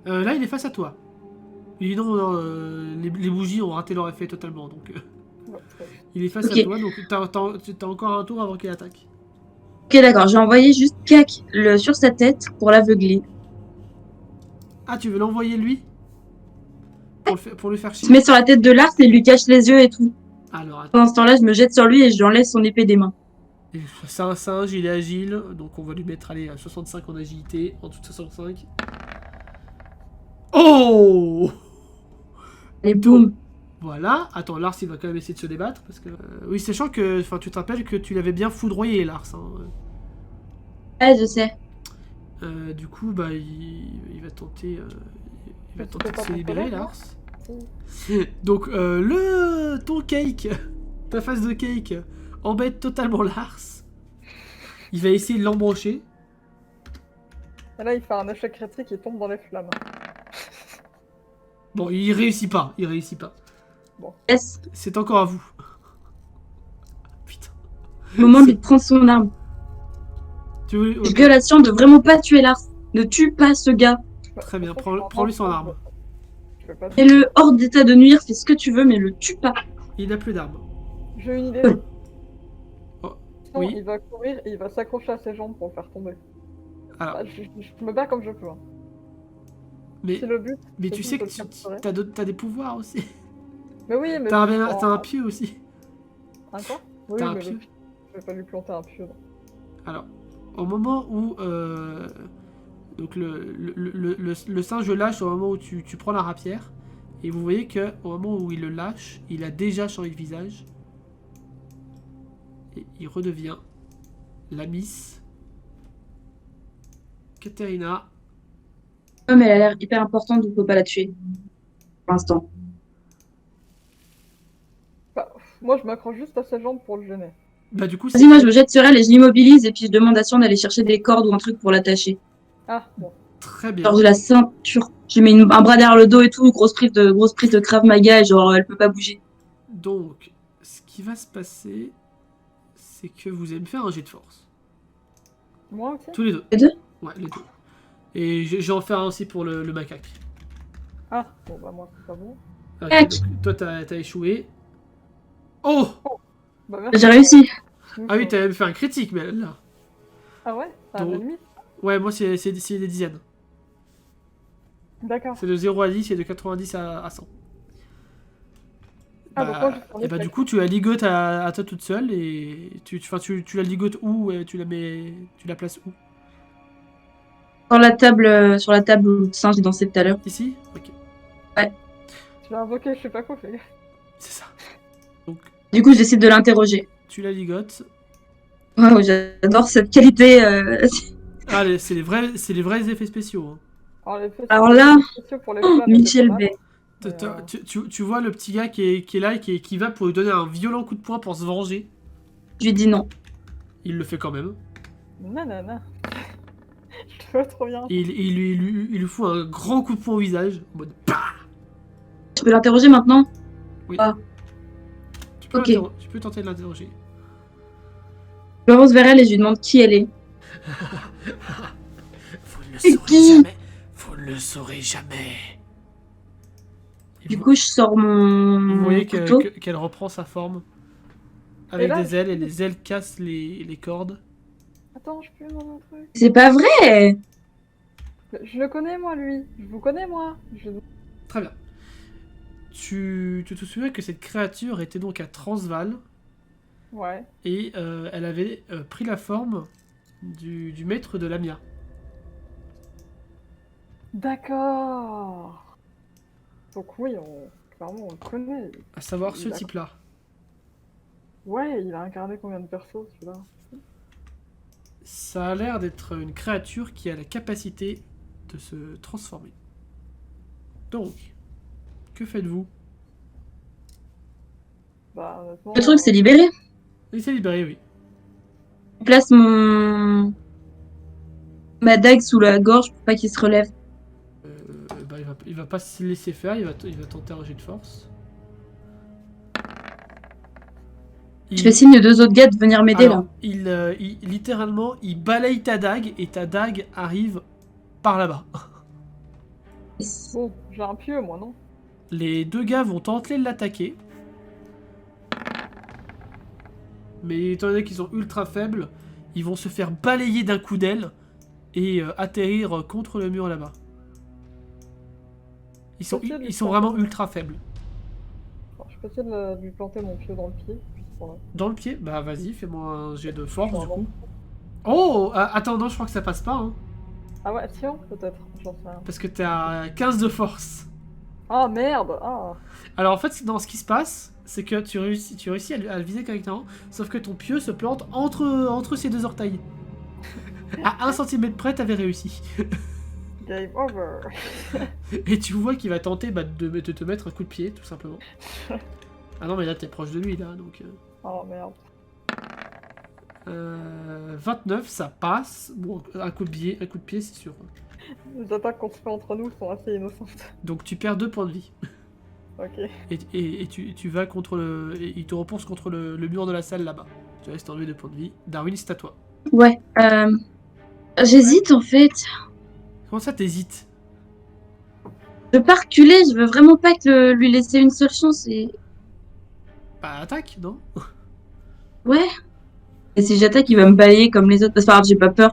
Là, il est face à toi. Et non, les bougies ont raté leur effet totalement. Donc, Ouais, il est face Ok. à toi, donc t'as encore un tour avant qu'il attaque. Ok, d'accord. J'ai envoyé juste cac sur sa tête pour l'aveugler. Ah, tu veux l'envoyer lui pour lui faire Il chier? se met sur la tête de Lars et il lui cache les yeux et tout. Alors, attends. Pendant ce temps-là, je me jette sur lui et je lui enlève son épée des mains. C'est un singe, il est agile, donc on va lui mettre allez, 65 en agilité, en dessous de 65. Oh! Et boum. Voilà, attends, Lars il va quand même essayer de se débattre, parce que... oui, sachant que, enfin, tu te rappelles que tu l'avais bien foudroyé, Lars. Hein. Ouais, je sais. Du coup, bah, il va tenter... il va tenter de se libérer, Lars. Donc, ton cake, ta face de cake, embête totalement Lars. Il va essayer de l'embrocher. Et là, il fait un échec critique et tombe dans les flammes. Bon, il réussit pas, Yes. C'est encore à vous. Putain. Moment de prendre son arme. Tu veux... Une violation de vraiment pas tuer Lars. Ne tue pas ce gars. Très bien, De toute façon, prends-lui son arme. Je vais pas... Mets-le hors d'état de nuire, fais ce que tu veux, mais le tue pas. Il n'a plus d'armes. J'ai une idée. Oh, Non, oui. il va courir et il va s'accrocher à ses jambes pour le faire tomber. Alors, Bah, je me bats comme je peux. Hein. mais, C'est le but. mais c'est tu tout, sais de que le capturer. t'as des pouvoirs aussi. Mais oui, mais... T'as un pieu aussi. Un quoi? Oui, T'as un mais pieu. je vais pas lui planter un pieu. Alors, au moment où donc le singe lâche, au moment où tu prends la rapière, et vous voyez que au moment où il le lâche, il a déjà changé de visage. Et il redevient la Miss Katerina. Oh, mais elle a l'air hyper importante, donc on peut pas la tuer. Pour l'instant. Bah, moi, je m'accroche juste à ses jambes pour le gêner. Bah du coup, Vas-y, moi je me jette sur elle et je l'immobilise et puis je demande à Sion d'aller chercher des cordes ou un truc pour l'attacher. Ah, bon. très bien. Genre de la ceinture. Je mets un bras derrière le dos et tout, grosse prise de Krav Maga et genre elle peut pas bouger. Donc, ce qui va se passer, c'est que vous allez me faire un jet de force. Moi aussi? Tous les deux. Les deux? Ouais, les deux. Et j'ai en faire un aussi pour le macaque. Ah, bon, bah moi, c'est pas bon. Ok, Tac. donc, toi, t'as échoué. Oh! Bah, merci. J'ai réussi. Ah oui, t'as même fait un critique, mais là. Ah ouais? T'as un Donc- ennemi? Ouais, moi, c'est des dizaines. D'accord. C'est de 0 à 10 et de 90 à 100. Ah, donc moi, je prends et bah, des du coup, tu la ligotes à toi toute seule et tu la ligotes où et tu la places où? Sur la table où le singe est dansé tout à l'heure. Ici? Ok, Tu l'as invoqué, je sais pas quoi, fais gaffe. c'est ça. Donc, Du coup, je décide de l'interroger. tu la ligotes. Wow, j'adore cette qualité. Ah, c'est les vrais effets spéciaux. Hein. Alors là, spéciaux pour les Oh, flammes, Michel c'est pas mal. Bay. Tu vois le petit gars qui est là et qui va pour lui donner un violent coup de poing pour se venger. Je lui dis non. Il le fait quand même. Nanana. Je te vois trop bien. Et il lui fout un grand coup de poing au visage. En mode PAH. Je peux l'interroger maintenant? Ok. Tu peux tenter de l'interroger. Je m'avance vers elle et je lui demande qui elle est. Vous ne le C'est saurez qui jamais. Vous ne le saurez jamais. Et Du vous, coup, je sors vous mon voyez couteau. qu'elle reprend sa forme. Avec là, des ailes et les ailes cassent les cordes. Attends, je peux mon truc. C'est pas vrai! Je le connais, moi, lui. Je vous connais, moi. Très bien. Tu te souviens que cette créature était donc à Transvaal Ouais. et elle avait pris la forme du maître de Lamia. D'accord. Donc oui, clairement, on le connaît. À savoir ce D'accord. type-là. Ouais, il a incarné combien de persos, celui-là? Ça a l'air d'être une créature qui a la capacité de se transformer. Donc, que faites-vous? Bah, honnêtement, Le truc, c'est libéré. Il s'est libéré, oui. Je place ma dague sous la gorge pour pas qu'il se relève. Bah, il va pas se laisser faire, il va tenter un jet de force. Je fais signe aux deux autres gars de venir m'aider Alors, là. littéralement, il balaye ta dague et ta dague arrive par là-bas. bon, j'ai un pieu, moi, non? Les deux gars vont tenter de l'attaquer. Mais étant donné qu'ils sont ultra faibles, ils vont se faire balayer d'un coup d'aile et atterrir contre le mur là-bas. Ils sont vraiment ultra faibles. Alors, je peux essayer de lui planter mon pieu dans le pied. juste pour le- Dans le pied? Bah vas-y, fais-moi un jet de force du Pardon. coup. Oh! Attends, non, je crois que ça passe pas, hein. Ah ouais, tiens, peut-être. J'en sais rien. Parce que t'es à 15 de force. Ah merde! Ah! Alors en fait, non, ce qui se passe, c'est que tu réussis à le viser correctement, sauf que ton pieu se plante entre ses deux orteils. À 1 cm près, t'avais réussi. Game over. Et tu vois qu'il va tenter de te mettre un coup de pied, tout simplement. Ah non, mais là, t'es proche de lui, là, donc... Oh merde. 29, ça passe. Bon, un coup de pied, c'est sûr. Les attaques qu'on se fait entre nous sont assez innocentes. Donc tu perds 2 points de vie. Ok. Et tu vas contre le... Et il te repousse contre le mur de la salle, là-bas. Tu restes enlevé 2 points de vie. Darwin, c'est à toi. Ouais. J'hésite en fait. Comment ça, t'hésites? Je veux pas reculer, je veux vraiment pas lui laisser une seule chance et. Bah, attaque, non? Ouais. Et si j'attaque, il va me balayer comme les autres. C'est pas grave, j'ai pas peur.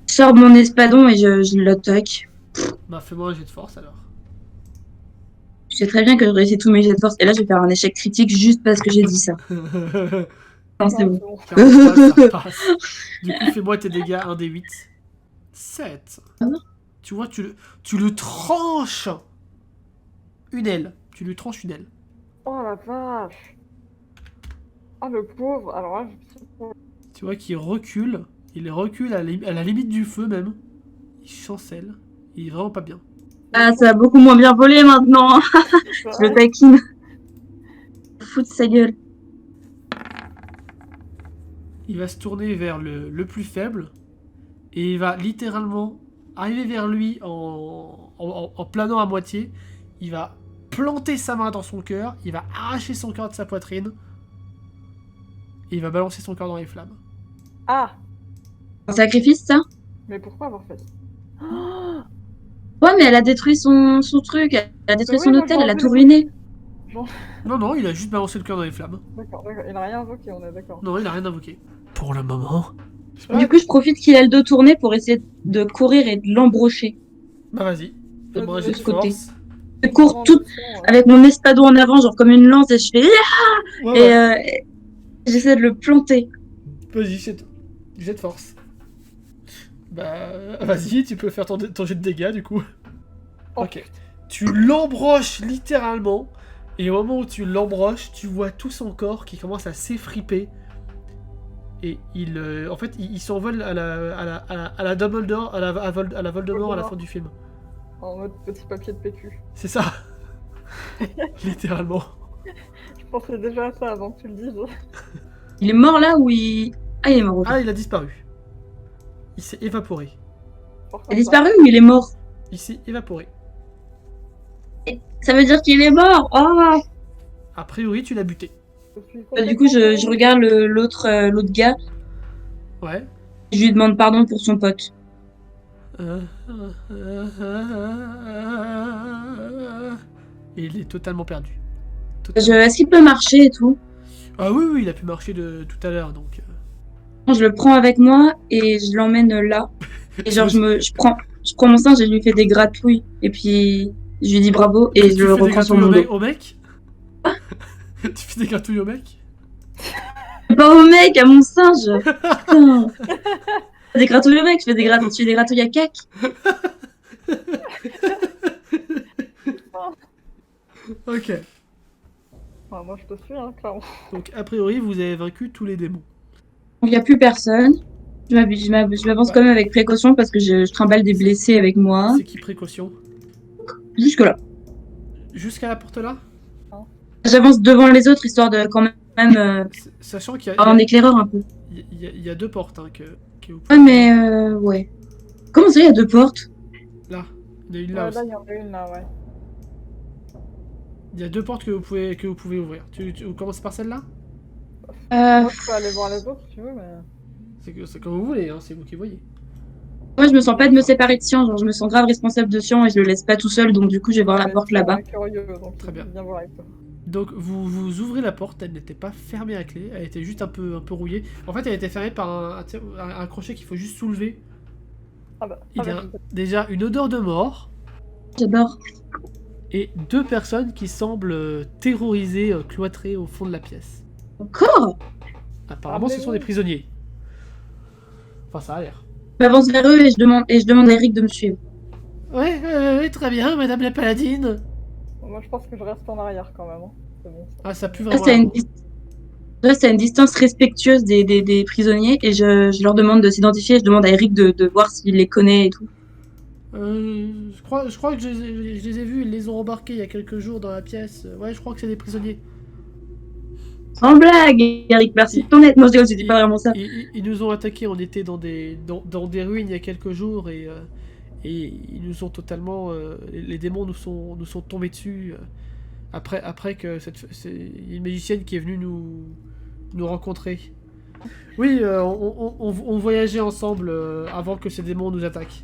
Je sors mon espadon et je l'attaque. Bah, fais-moi un jet de force, alors. Je sais très bien que je réussis tous mes jets de force. Et là, je vais faire un échec critique juste parce que j'ai dit ça. Non, c'est bon. 43, ça passe. Du coup, fais-moi tes dégâts, 1 des 8. 7. Tu vois, tu le tranches une aile. Tu lui tranches une aile. Oh la vache. Ah le pauvre. Alors là, Tu vois qu'il recule. Il recule à la limite du feu, même. Il chancelle. Il est vraiment pas bien. Ah, ça va beaucoup moins bien voler maintenant. Je le taquine. Fous de sa gueule. Il va se tourner vers le plus faible. Et il va littéralement arriver vers lui en planant à moitié. Il va planter sa main dans son cœur. Il va arracher son cœur de sa poitrine. Et il va balancer son cœur dans les flammes. Ah. Un sacrifice, ça? Mais pourquoi avoir fait ça? Ouais, mais elle a détruit son truc. Elle a détruit Oui, son moi, hôtel, j'ai elle a envie tout de- ruiné. Non, il a juste balancé le cœur dans les flammes. D'accord. Il n'a rien invoqué, on est d'accord. Non, il a rien invoqué. Pour le moment. Ouais. Du coup, je profite qu'il a le dos tourné pour essayer de courir et de l'embrocher. Bah vas-y. Fais-moi un jet de De côté. force. Je cours tout avec mon espadon en avant, genre comme une lance, et je fais... Ouais, Et ouais. j'essaie de le planter. Vas-y, jet de force. Bah, vas-y, tu peux faire ton jet de dégâts, du coup. Oh. Ok. Tu l'embroches littéralement, et au moment où tu l'embroches, tu vois tout son corps qui commence à s'effriper. Et en fait, il s'envole à la Dumbledore, à la Voldemort à la fin du film. En mode petit papier de PQ. C'est ça. Littéralement. Je pensais déjà à ça avant que tu le dises. Il est mort là ou il... Ah, il est mort. Ah, il a disparu. Il s'est évaporé. Il a disparu ou il est mort? Il s'est évaporé. Ça veut dire qu'il est mort. Oh. A priori, tu l'as buté. Du coup, je regarde l'autre gars. Ouais. Je lui demande pardon pour son pote. Et il est totalement perdu. Est-ce qu'il peut marcher et tout? Ah oui, il a pu marcher de tout à l'heure, donc... Je le prends avec moi et je l'emmène là. Et genre, je prends mon singe et je lui fais des gratouilles. Et puis, je lui dis bravo et je le reprends sur mon dos. Au mec. Tu fais des gratouilles au mec? Pas au mec, à mon singe. Putain. Des gratouilles au mec, je fais des gratouilles à cac. Ok. Enfin, moi je te suis, hein, clairement. Donc, a priori, vous avez vaincu tous les démons. Il n'y a plus personne. Je m'avance quand même avec précaution parce que je trimballe des blessés avec moi. C'est qui précaution? Jusque là. Jusqu'à la porte là? J'avance devant les autres histoire de quand même Sachant qu'il y avoir un éclaireur un peu. il y a 2 portes hein, que vous Ouais, pouvez... mais ouais. Comment ça, il y a 2 portes? Là. Il y en a une là aussi. Là, il y en a une là, ouais. Il y a 2 portes que vous pouvez ouvrir. Vous commencez par celle-là? Moi, je peux aller voir les autres si tu veux, mais. C'est comme vous voulez, hein, c'est vous qui voyez. Moi, je me sens pas de me séparer de Sian. Genre, je me sens grave responsable de Sian et je le laisse pas tout seul. Donc, du coup, je vais voir la Mais porte je suis là-bas. curieux, donc Très bien. Viens voir avec toi. Donc vous ouvrez la porte, elle n'était pas fermée à clé, elle était juste un peu rouillée. En fait, elle était fermée par un crochet qu'il faut juste soulever. Ah bah, Il y a déjà une odeur de mort J'adore. et 2 personnes qui semblent terrorisées, cloîtrées au fond de la pièce. Encore? Apparemment, ce sont des prisonniers. Enfin, ça a l'air. Je m'avance vers eux et je demande à Eric de me suivre. Ouais, très bien, madame la paladine. Moi, je pense que je reste en arrière quand même. Hein. C'est bon. Ah, ça pue Je vraiment. reste à une distance respectueuse des prisonniers et je leur demande de s'identifier. Je demande à Eric de voir s'il les connaît et tout. Je crois que je les ai vus, ils les ont embarqués il y a quelques jours dans la pièce. Ouais, je crois que c'est des prisonniers. Sans blague, Eric, merci de ton aide. Non, je dis pas vraiment ça. Ils nous ont attaqués, on était dans des ruines il y a quelques jours et ils nous ont totalement... les démons nous sont tombés dessus après que c'est une magicienne qui est venue nous rencontrer. Oui, on voyageait ensemble avant que ces démons nous attaquent.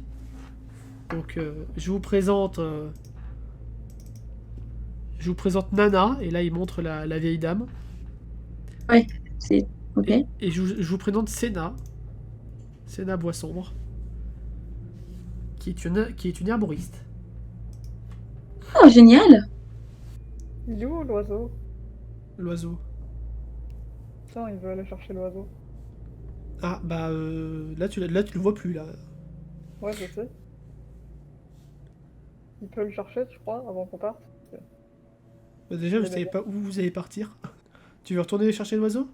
Donc je vous présente Nana, et là il montre la vieille dame. Ouais, c'est... Ok. Et je vous présente Senna Boissombre, qui est une herboriste. Oh, génial. Il est où l'oiseau? L'oiseau. Putain, il veut aller chercher l'oiseau. Ah, bah là tu le vois plus, là. Ouais, je sais. Il peut le chercher, tu crois, avant qu'on parte? Bah, déjà, vous savez pas où vous allez partir. Tu veux retourner chercher l'oiseau?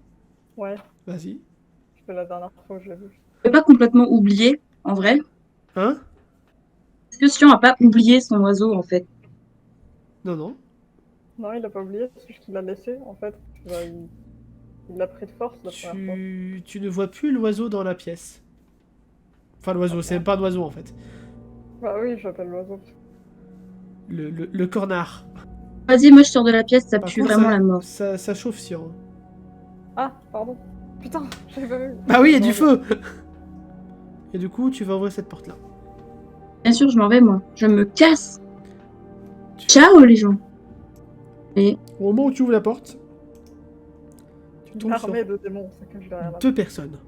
Ouais, Vas-y. c'était la dernière fois que je l'ai vu. Je peux pas complètement oublier, en vrai. Hein? Est-ce que Sion a pas oublié son oiseau, en fait? Non. Non, il a pas oublié, c'est juste qu'il l'a laissé, en fait. Bah, il l'a pris de force la première fois. Tu ne vois plus l'oiseau dans la pièce. Enfin, l'oiseau, c'est même pas un oiseau, en fait. Bah oui, j'appelle l'oiseau. Le cornard. Vas-y, moi je sors de la pièce, ça Par pue contre, vraiment la mort. ça chauffe, Sion. Ah, pardon. Putain, j'avais pas vu. Ah oui, il y a du feu! Et du coup, tu vas ouvrir cette porte-là. Bien sûr, je m'en vais, moi. Je me casse. Ciao, les gens. Et Au moment où tu ouvres la porte, tu Une tombes sur armée de démons, ça cache derrière la... 2 personnes.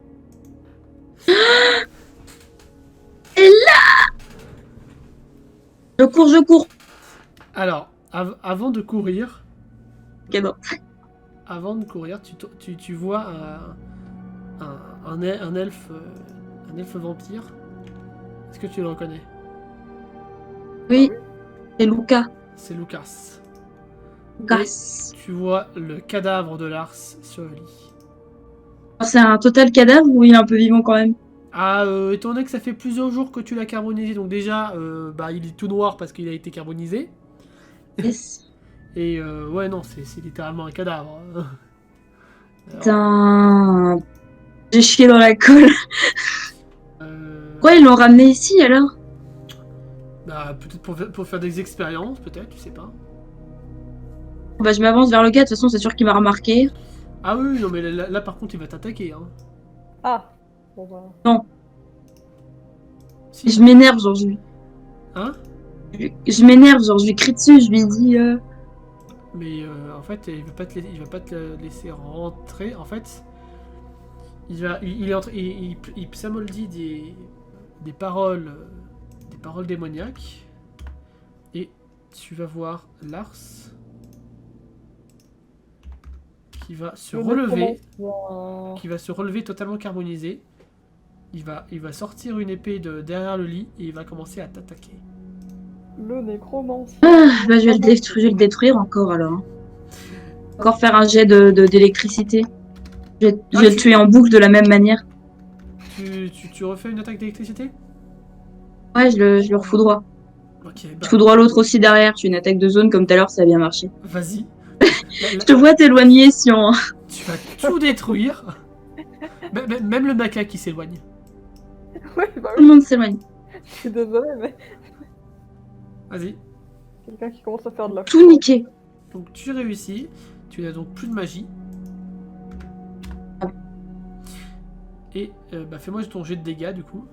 je cours. Alors, avant de courir, Ok, bon. tu vois un elfe vampire. Est-ce que tu le reconnais? Oui, c'est Luca. C'est Lucas. Lucas. Tu vois le cadavre de Lars sur le lit. C'est un total cadavre ou il est un peu vivant quand même? Ah, étant donné que ça fait plusieurs jours que tu l'as carbonisé, donc déjà, il est tout noir parce qu'il a été carbonisé. Yes. Et ouais, non, c'est littéralement un cadavre. Alors, Putain. J'ai chié dans la colle. Pourquoi ils l'ont ramené ici alors? bah, peut-être pour faire des expériences, peut-être, tu sais pas. Bah, je m'avance vers le gars, de toute façon, c'est sûr qu'il m'a remarqué. Ah oui, non, mais là, par contre, il va t'attaquer. Hein. Ah. Bon bah... Non, Si. je m'énerve, genre, Hein? je m'énerve, genre, je lui crie dessus, je lui dis. Mais en fait, il va pas te laisser rentrer. En fait, il psamoldie des paroles démoniaques. Et tu vas voir Lars qui va se relever, totalement carbonisé. Il va sortir une épée de derrière le lit et il va commencer à t'attaquer. Le nécromancien. Bah, je vais le détruire encore alors. Hein. Encore faire un jet d'électricité. Je vais le tuer en boucle de la même manière. Tu refais une attaque d'électricité? Ouais, je le refoudroie. Ok, Je foudroie l'autre aussi derrière. Je fais une attaque de zone comme tout à l'heure, ça a bien marché. Vas-y. Je te vois t'éloigner, Sion. Hein. Tu vas tout détruire. Même le macaque qui s'éloigne. Ouais, bah Tout le oui, monde s'éloigne. je suis désolée, mais... Vas-y. Quelqu'un qui commence à faire de la... Tout niqué. Donc tu réussis. Tu n'as donc plus de magie. Ah. Et fais-moi ton jet de dégâts du coup.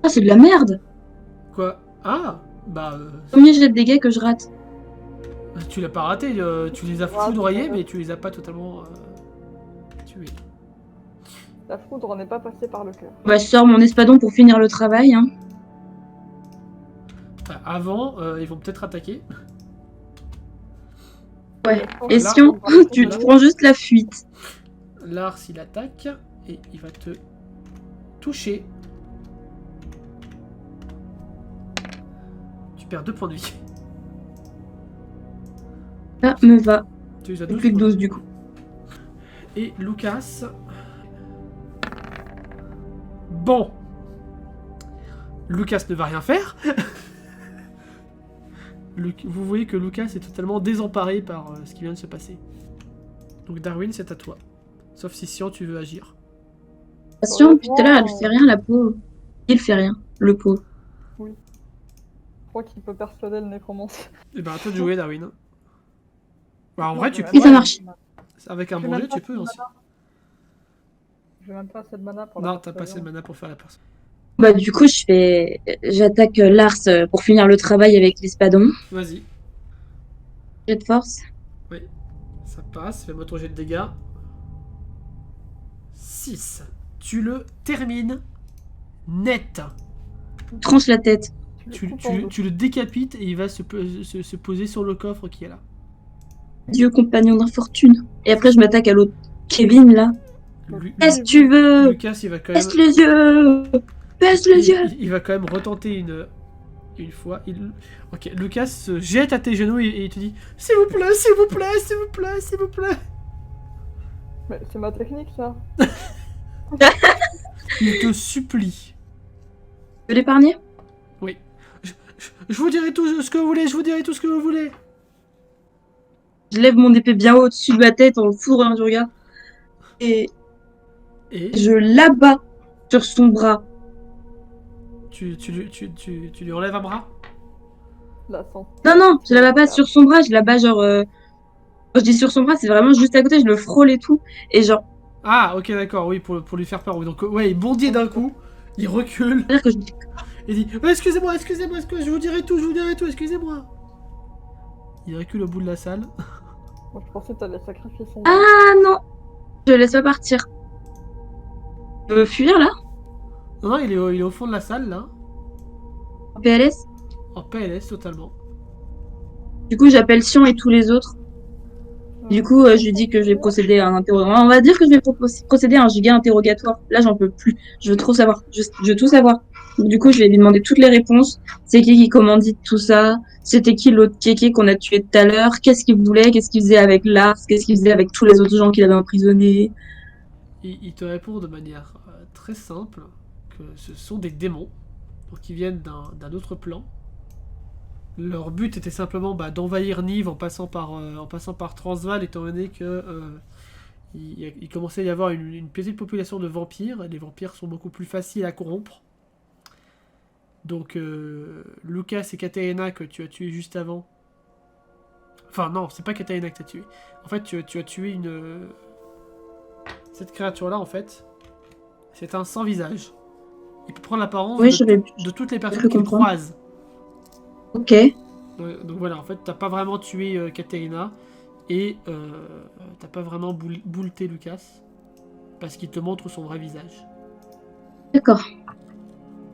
Ah, c'est de la merde. Quoi? Ah Premier jet de dégâts que je rate. tu l'as pas raté. Tu les as foudroyés, mais tu les as pas totalement tués. La foudre n'est pas passée par le cœur. Bah, je sors mon espadon pour finir le travail. Hein. Enfin, avant, ils vont peut-être attaquer. Ouais. Et Là, Sion, tu te prends juste la fuite. Lars, il attaque et il va te toucher. Tu perds 2 points de vie. Ça me va. Tu les as Plus que 12 du coup. Et Lucas. Bon. Lucas ne va rien faire. Vous voyez que Lucas est totalement désemparé par ce qui vient de se passer. Donc Darwin, c'est à toi. Sauf si Sian, tu veux agir. Patient, depuis tout à l'heure, elle fait rien, la pauvre. Il fait rien, le pauvre. Je crois qu'il peut persuader le nécromancien. Et ben à toi de jouer, Darwin. Bah, en Non, vrai, j'ai tu même peux. Et ça pas- marche. Avec un J'ai bon même jet, pas tu peux assez de aussi. mana. J'ai même pas assez de mana pour Non, la t'as pas assez de persuasion. mana pour faire la personne. Bah, du coup, j'attaque Lars pour finir le travail avec l'espadon. Vas-y. Jet de force. Oui. Ça passe. Fais-moi ton jet de dégâts. 6. Tu le termines net. Tranche la tête. Tu le décapites et il va se poser sur le coffre qui est là. Dieu compagnon d'infortune. Et après, je m'attaque à l'autre Kevin, là. Qu'est-ce que tu veux? Lucas, il va quand même. Baisse les yeux! Baisse les yeux! Il va quand même retenter une fois. Ok, Lucas se jette à tes genoux et il te dit s'il vous plaît, s'il vous plaît, s'il vous plaît, s'il vous plaît. Mais c'est ma technique, ça. Il te supplie. Tu veux l'épargner? Oui. Je vous dirai tout ce que vous voulez, je vous dirai tout ce que vous voulez. Je lève mon épée bien haut au-dessus de ma tête en le fourrant du regard. Et Et je l'abats sur son bras. tu lui enlèves un bras. La sens. Non, je l'abats pas sur son bras, je l'abats genre... Quand je dis sur son bras, c'est vraiment juste à côté, je le frôle et tout. Et genre... Ah, ok, d'accord, oui, pour lui faire peur. Oui. Donc, ouais, il bondit d'un coup, il recule, C'est-à-dire que je... et dit excusez-moi, je vous dirai tout, excusez-moi. Il recule au bout de la salle. Moi, je pensais que t'allais sacrifier son. Ah non! Je le laisse pas partir. Je veux fuir, là? Non, il est au fond de la salle, là, En PLS? en PLS totalement. Du coup, j'appelle Sion et tous les autres. Du coup, je lui dis que je vais procéder à un interrogatoire. On va dire que je vais procéder à un giga interrogatoire. Là, j'en peux plus. Je veux trop savoir. Je veux tout savoir. Donc, du coup, je vais lui demander toutes les réponses. C'est qui commandite tout ça? C'était qui l'autre kéké qu'on a tué tout à l'heure? Qu'est-ce qu'il voulait? Qu'est-ce qu'il faisait avec Lars? Qu'est-ce qu'il faisait avec tous les autres gens qu'il avait emprisonnés? Il te répond de manière très simple que ce sont des démons, donc qui viennent d'un autre plan. Leur but était simplement d'envahir Nive en passant par Transvaal, étant donné que il commençait à y avoir une petite population de vampires, et les vampires sont beaucoup plus faciles à corrompre. Donc Lucas et Katarina que tu as tué juste avant. Enfin non, c'est pas Katarina que tu as tué. En fait, tu as tué cette créature-là, en fait, c'est un sans-visage. Il peut prendre l'apparence Oui, de toutes les personnes peux qu'il comprendre. croise. Ok. Donc voilà, en fait, t'as pas vraiment tué Katerina et t'as pas vraiment boulté Lucas parce qu'il te montre son vrai visage. D'accord.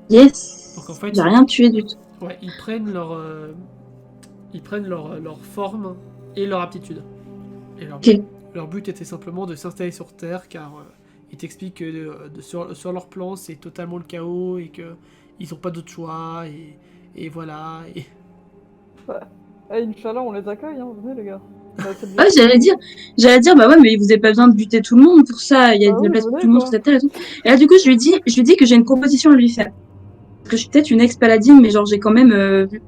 Yes. Donc en fait, J'ai rien tué du tout. ouais, ils prennent leur forme et leur aptitude. Et Ok. leur but était simplement de s'installer sur Terre car ils t'expliquent que sur leur plan c'est totalement le chaos et que ils ont pas d'autre choix et voilà. Et... Eh, Inch'Allah, on les accueille, hein. Venez, les gars. Ouais, j'allais dire, bah ouais, mais vous avez pas besoin de buter tout le monde pour ça. Il y a Ah de oui, la place pour venez, tout le monde quoi. sur cette terre et tout. Et là, du coup, je lui dis que j'ai une proposition à lui faire. Parce que je suis peut-être une ex-paladine, mais genre, j'ai quand même,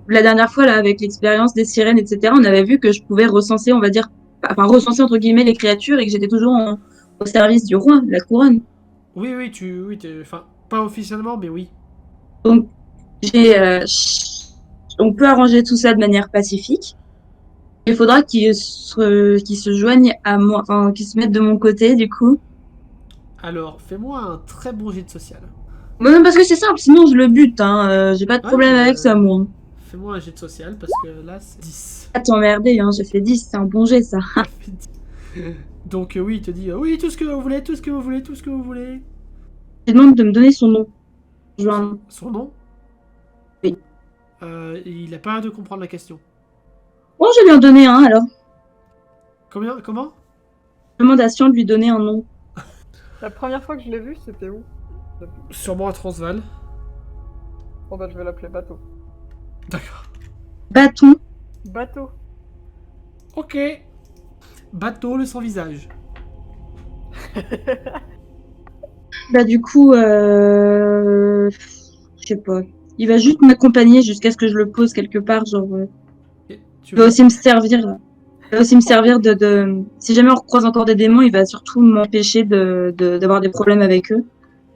la dernière fois, là, avec l'expérience des sirènes, etc., on avait vu que je pouvais recenser, on va dire, enfin, recenser, entre guillemets, les créatures et que j'étais toujours au service du roi, de la couronne. Oui, enfin, pas officiellement, mais oui. Donc, on peut arranger tout ça de manière pacifique. Il faudra qu'ils se joignent à moi, enfin, qu'ils se mettent de mon côté, du coup. Alors, fais-moi un très bon jet de social. Même parce que c'est simple, sinon je le bute, hein. J'ai pas de Ouais, problème avec ça, moi. Fais-moi un jet de social parce que là, c'est 10. Pas t'emmerder, hein. J'ai fait 10, c'est un bon jet, ça. Ça fait 10. Donc, oui, il te dit oui, tout ce que vous voulez, tout ce que vous voulez, tout ce que vous voulez. Je demande de me donner son nom. Genre, Son nom? Oui. Il a pas l'air de comprendre la question. bon, je vais lui en donner un, alors. Comment? Je demande à Sion de lui donner un nom. La première fois que je l'ai vu, c'était où? Sûrement à Transvaal. Bon, bah, je vais l'appeler Bateau. D'accord. Bâton. Bateau. Ok. Bateau le sans visage. Bah, du coup, je sais pas. Il va juste m'accompagner jusqu'à ce que je le pose quelque part, genre. Et tu Il va vas... aussi me servir. Il va aussi me servir Si jamais on recroise encore des démons, il va surtout m'empêcher d'avoir des problèmes avec eux.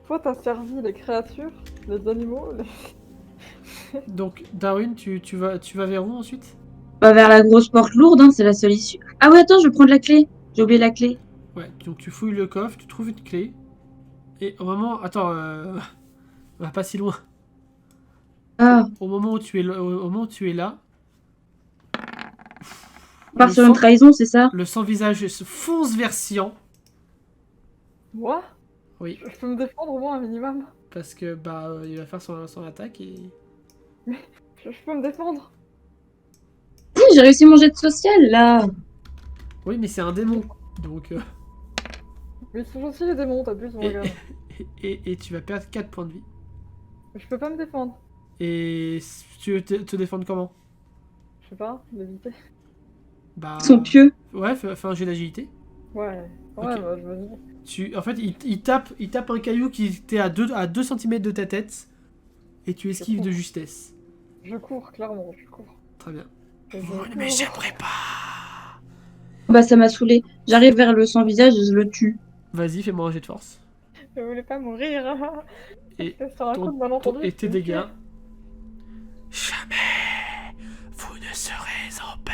Toi, t'as servi les créatures, les animaux, Donc, Darwin, tu vas vers où ensuite? Pas vers la grosse porte lourde, hein, c'est la seule issue. Ah ouais, attends, je vais prendre la clé. J'ai oublié la clé. Ouais, donc tu fouilles le coffre, tu trouves une clé. Et au moment... Attends, va pas si loin. Ah, Au moment où tu es, au moment où tu es là, on part le sur une sang, trahison, c'est ça? le sang visage se fonce vers Sian. Moi Oui, je peux me défendre au moins un minimum. parce que bah il va faire son attaque et... Je peux me défendre. Oui, j'ai réussi mon jet de social, là. Oui, mais c'est un démon. Donc... Mais ils sont gentils les démons, t'abuses, mon et, gars. et tu vas perdre 4 points de vie. Je peux pas me défendre. Et tu veux te défendre comment? Je sais pas, l'éviter. Bah... Ils sont pieux. Ouais, fais un jet d'agilité. Ouais, Ok. bah je me dis. En fait, il tape un caillou qui était à 2 cm de ta tête. Et tu esquives cours. de justesse. Je cours, clairement, je cours. Très bien. Et je Mais cours. j'aimerais pas. Bah, ça m'a saoulé. J'arrive vers le sans-visage et je le tue. Vas-y, fais-moi un jet de force. Je voulais pas mourir. Et, C'est sur un coup de malentendu. et tes c'est dégâts. dur. Jamais vous ne serez en paix.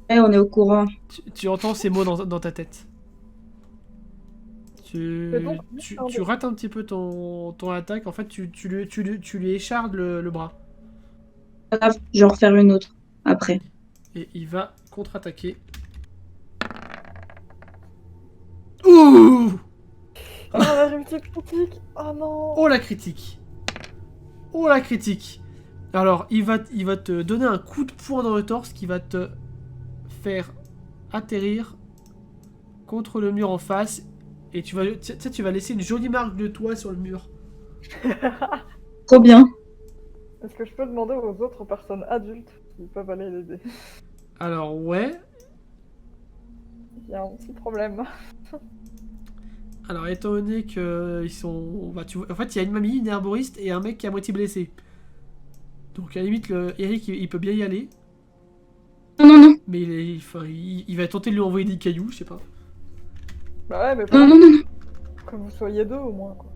Eh, on est au courant. Tu entends ces mots dans ta tête. Mais donc, Tu rates un petit peu ton attaque. En fait, tu lui échardes le bras. Pas grave, je vais en refaire une autre. Après. Et il va contre-attaquer. Ouh! Oh la réussite critique. Oh non. Oh la critique! Oh la critique! Alors, il va te donner un coup de poing dans le torse qui va te faire atterrir contre le mur en face. Et tu vas laisser une jolie marque de toi sur le mur. Trop bien. Est-ce que je peux demander aux autres personnes adultes qui peuvent aller l'aider? Alors, ouais. Il y a un petit problème. Alors, étant donné qu'ils sont... Bah, en fait, il y a une mamie, une herboriste et un mec qui est à moitié blessé. Donc, à la limite, Eric, il peut bien y aller. Non, non, non. Mais il va tenter de lui envoyer des cailloux, je sais pas. Bah ouais, mais Non, pas non, non, non. que vous soyez deux au moins, quoi.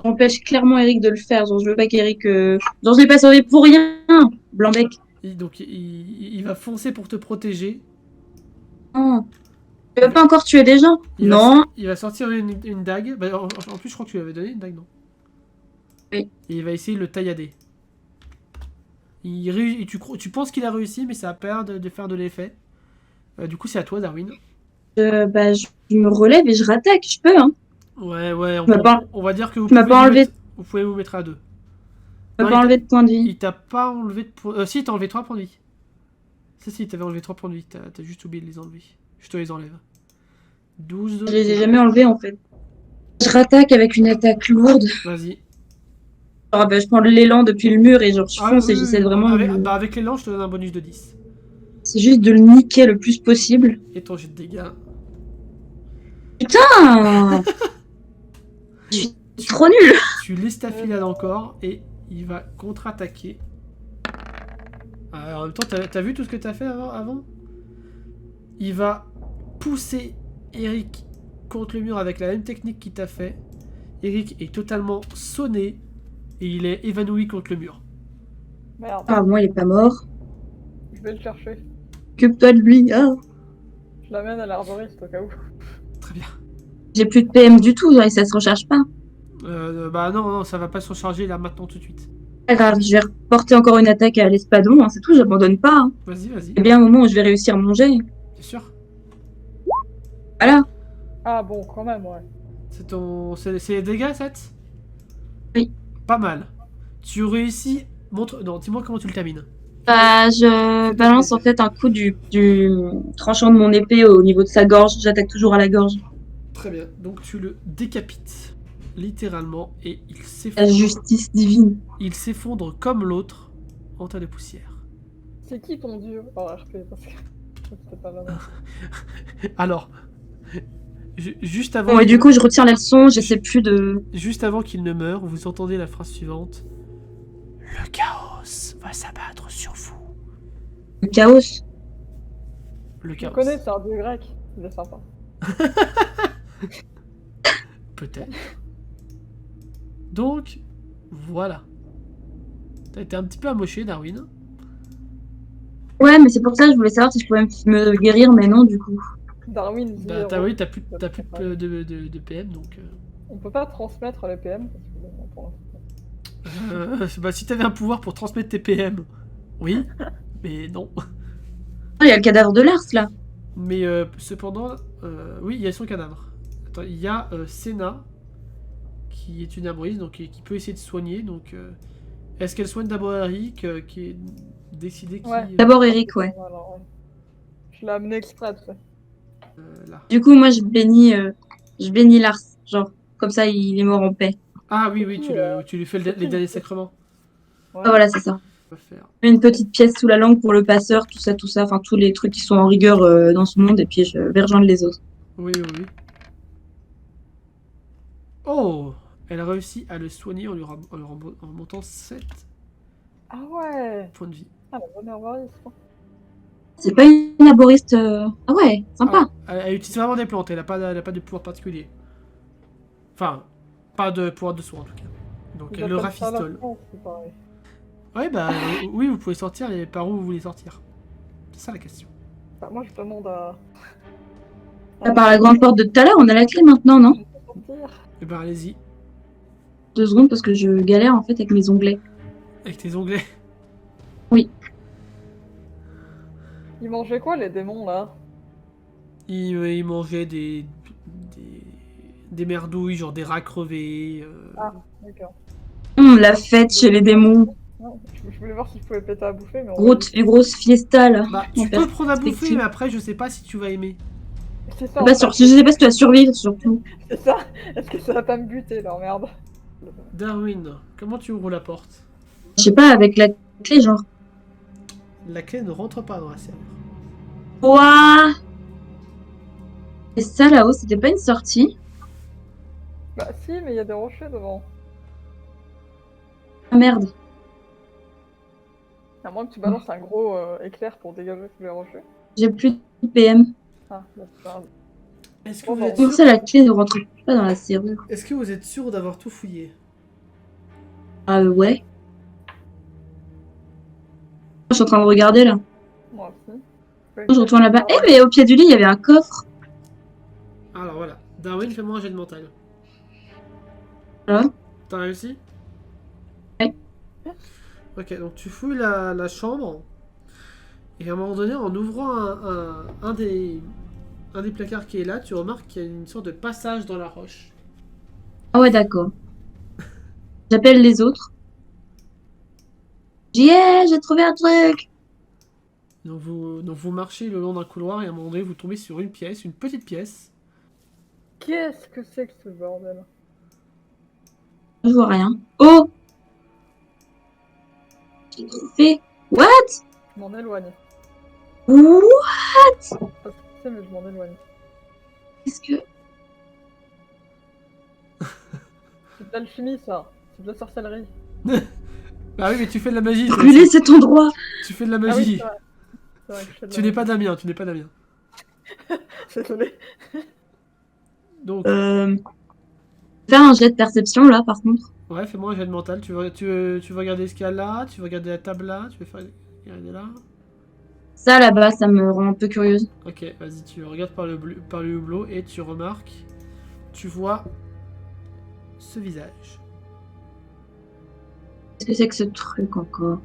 J'empêche clairement Eric de le faire. Genre, je veux pas qu'Eric. Genre, je l'ai pas sauvé pour rien. Blanc-bec. Donc, il va foncer pour te protéger. Non. Tu veux pas encore tuer des gens? Non. Il va sortir une dague. Bah, en plus, je crois que tu lui avais donné une dague, non? Oui. Et il va essayer de le taillader. Tu penses qu'il a réussi, mais ça a peur de faire de l'effet. Du coup, c'est à toi, Darwin. Bah, je me relève et je rattaque. Je peux, hein. Ouais, on va dire que Tu m'as pas enlevé. vous pouvez vous mettre à deux. Tu m'as Non, pas enlevé de point de vie. il t'a pas enlevé de points... si, t'as enlevé 3 points de vie. Si, t'avais enlevé 3 points de vie. T'as juste oublié de les enlever. Je te les enlève. 12... Je les ai jamais enlevés, en fait. Je rattaque avec une attaque lourde. Vas-y. Genre, bah, je prends l'élan depuis le mur et genre, je fonce et j'essaie vraiment Avec l'élan, je te donne un bonus de 10. C'est juste de le niquer le plus possible. Et ton jet de dégâts. Putain. Je suis trop nul. Tu laisses ta filade encore et il va contre-attaquer. En même temps, t'as vu tout ce que t'as fait avant? Il va pousser Eric contre le mur avec la même technique qu'il t'a fait. Eric est totalement sonné et il est évanoui contre le mur. Merde, Ah, moi, il est pas mort. je vais le chercher. Occupe-toi de lui. Ah. Je l'amène à l'arboriste au cas où. Très bien. J'ai plus de PM du tout, et ça se recharge pas. Bah non, ça va pas se recharger là maintenant tout de suite. Pas grave, je vais reporter encore une attaque à l'espadon, hein, c'est tout, j'abandonne pas. Hein. Vas-y. Il y a bien un moment où je vais réussir mon jet. Bien sûr. Voilà. Ah bon, quand même, ouais. C'est les dégâts, 7? Oui. Pas mal. Tu réussis... Non, dis-moi comment tu le termines. Bah, je balance en fait un coup du tranchant de mon épée au niveau de sa gorge. J'attaque toujours à la gorge. Très bien. Donc tu le décapites. Littéralement. Et il La s'effondre. justice divine. Il s'effondre comme l'autre en tas de poussière. C'est qui ton dieu en RP? Parce que c'était pas là. Alors, Juste avant, Bon, et du coup, je retiens les leçons, j'essaie plus de... juste avant qu'il ne meure, vous entendez la phrase suivante. Le chaos va s'abattre sur vous. Le chaos. Le Je chaos. connais, c'est un dieu grec. Il est sympa. Peut-être. Donc, voilà. T'as été un petit peu amoché, Darwin. Ouais, mais c'est pour ça que je voulais savoir si je pouvais me guérir, mais non, du coup. Darwin, Bah, zéro. oui, t'as plus de PM, donc... On peut pas transmettre les PM parce que bon, pour l'instant. bah, si t'avais un pouvoir pour transmettre tes PM, oui, mais non. Ah, il y a le cadavre de Lars, là. Mais cependant, oui, il y a son cadavre. Attends, il y a Senna, qui est une arboriste, donc qui peut essayer de soigner. Donc, est-ce qu'elle soigne d'abord Eric, qui est décidé qui... Ouais. D'abord Eric, ouais. Alors, je l'ai amené exprès, tu sais. là. Du coup, moi, je bénis Lars. Genre, comme ça, il est mort en paix. Ah oui, C'est oui, qui, tu lui fais les derniers sacrements. Ouais. Ah, voilà, c'est ça. On va faire. Une petite pièce sous la langue pour le passeur, tout ça, enfin, tous les trucs qui sont en rigueur dans ce monde, et puis je vais rejoindre les autres. Oui, oui, oui. Oh, elle a réussi à le soigner en montant 7 Ah ouais. points de vie. Ah, la bonne herboriste. C'est pas une arboriste... Ah ouais, sympa. Elle utilise vraiment des plantes, elle a pas de pouvoir particulier. Enfin, pas de pouvoir de soin en tout cas. Donc Ils elle le appellent ça la rafistole. plante, c'est pareil. Ouais, bah oui, vous pouvez sortir, et par où vous voulez sortir? C'est ça la question. Bah, moi, je demande à. À part la grande porte de tout à l'heure, on a la clé maintenant, non? sortir. Et ben allez-y, 2 secondes, parce que je galère, en fait, avec mes onglets. avec tes onglets. Ils mangeaient quoi, les démons, là? Il mangeait des merdouilles, genre des rats crevés. Ah, d'accord. La fête chez les démons. Non, je voulais voir si je pouvais péter à bouffer, mais on Grosse fiesta, là. Bah, Mon tu père, peux prendre à bouffer, perspective. mais après, je sais pas si tu vas aimer. C'est ça, Bah, je sais pas si tu vas survivre, surtout. c'est ça. Est-ce que ça va pas me buter, leur merde? Darwin, comment tu ouvres la porte? Je sais pas, avec la clé, genre. La clé ne rentre pas dans la serrure. Ouah! Et ça, là-haut, c'était pas une sortie? Bah si, mais il y a des rochers devant. Ah, merde. À moins que tu balances un gros éclair pour dégager tous les rochers. J'ai plus de PM. Ah, bah, c'est pas grave. Est-ce que Oh, vous bah, êtes Pour sûr ça, la clé ne rentre pas dans la serrure. Est-ce que vous êtes sûr d'avoir tout fouillé? Ah, ouais. Je suis en train de regarder, là. Moi aussi. Je retourne là-bas. Eh, mais au pied du lit, il y avait un coffre. Alors voilà, Darwin, fais-moi un jet de mental. Voilà. T'as réussi? Ouais. Ok, donc tu fouilles la chambre. Et à un moment donné, en ouvrant un des placards qui est là, tu remarques qu'il y a une sorte de passage dans la roche. Ah, ouais, d'accord. J'appelle les autres. J'ai trouvé un truc. Donc vous marchez le long d'un couloir et à un moment donné, vous tombez sur une pièce, une petite pièce. Qu'est-ce que c'est que ce bordel? Je vois rien. Oh! J'ai trouvé. What? Je m'en éloigne. Ouh! Pas ce que c'est, mais je m'en éloigne. Qu'est-ce que... C'est de l'alchimie, ça. C'est de la sorcellerie. Bah oui, mais tu fais de la magie. toi Brûler aussi. cet endroit! Tu fais de la Ah oui, magie. c'est vrai. C'est vrai que je fais de la Tu n'es pas magie. Damien, tu n'es pas Damien. Désolé. Donc, Faire un jet de perception, là, par contre. ouais, fais-moi un jet de mental. Tu veux regarder ce qu'il y a là, tu veux regarder la table là, tu veux faire regarder là. Ça, là-bas, ça me rend un peu curieuse. Ok, vas-y, tu regardes par le hublot et tu remarques, tu vois ce visage. Qu'est-ce que c'est que ce truc, encore?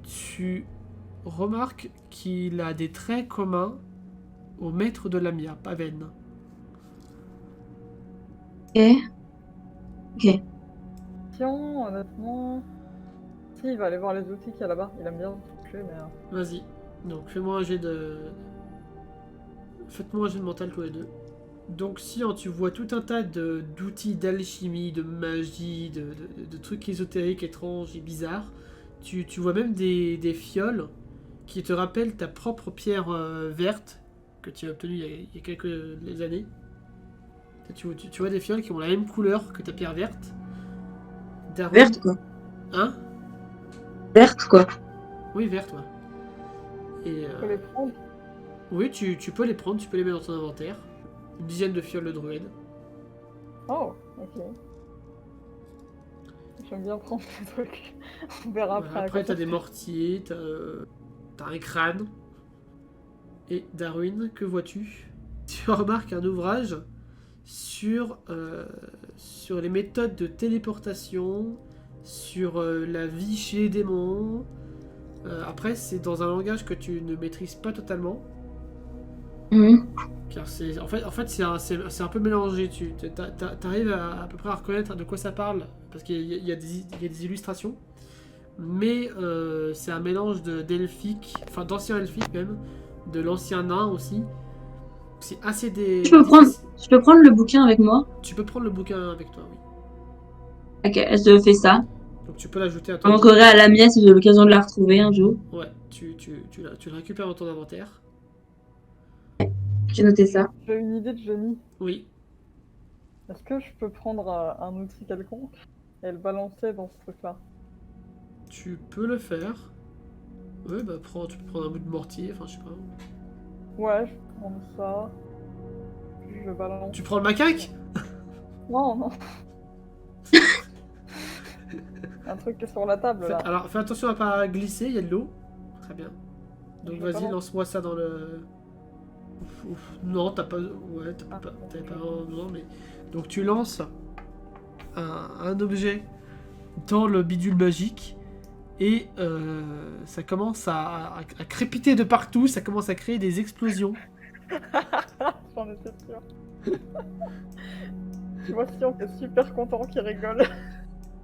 Tu remarques qu'il a des traits communs au maître de Lamia, Paven. Ok. Ok. Tiens, honnêtement. Si, il va aller voir les outils qu'il y a là-bas. Il aime bien toucher, mais. Vas-y. Donc fais-moi un jet de... Faites-moi un jet de mental tous les deux. Donc si tu vois tout un tas d'outils d'alchimie, de magie, de trucs ésotériques, étranges et bizarres. Tu vois même des fioles qui te rappellent ta propre pierre verte que tu as obtenues il y a quelques années. Tu vois des fioles qui ont la même couleur que ta pierre verte. Darwin... Verte, quoi. Hein? Verte, quoi. Oui, verte, ouais. Et Je peux les prendre. oui, tu peux les prendre, tu peux les mettre dans ton inventaire. Une dizaine de fioles de druide. Oh, ok. J'aime bien prendre des trucs. On verra Voilà, après. à après, quoi t'as ça des fait. mortiers, t'as un crâne. Et Darwin, que vois-tu? Tu remarques un ouvrage sur les méthodes de téléportation, sur la vie chez les démons. Après, c'est dans un langage que tu ne maîtrises pas totalement. Mhm. Car en fait c'est un peu mélangé. Tu arrives à peu près à reconnaître de quoi ça parle. Parce qu'il y a des illustrations. Mais c'est un mélange d'elfique, enfin d'ancien elfique même, de l'ancien nain aussi. C'est assez Je peux prendre le bouquin avec moi. Tu peux prendre le bouquin avec toi, oui. Ok, je fais ça. Donc tu peux l'ajouter à Je ton... rentrerai à la mienne si j'ai l'occasion de la retrouver un jour. Ouais, tu le récupères dans ton inventaire. J'ai noté ça. J'ai une idée de génie. Oui. Est-ce que je peux prendre un outil quelconque et le balancer dans ce truc-là? Tu peux le faire. Ouais, bah tu peux prendre un bout de mortier, enfin je sais pas. Ouais, je prends ça. Je balance. Tu prends le macaque? Non, non. Un truc qui est sur la table là. Alors fais attention à pas glisser, il y a de l'eau. Très bien. Donc Je vas-y, balance. lance-moi ça dans le... Ouf. Non, t'as pas... Ouais, Ah, t'avais pas besoin, mais... Donc tu lances un objet dans le bidule magique et ça commence à crépiter de partout, ça commence à créer des explosions. J'en étais sûre. Tu vois Sion qui est super content, qui rigole.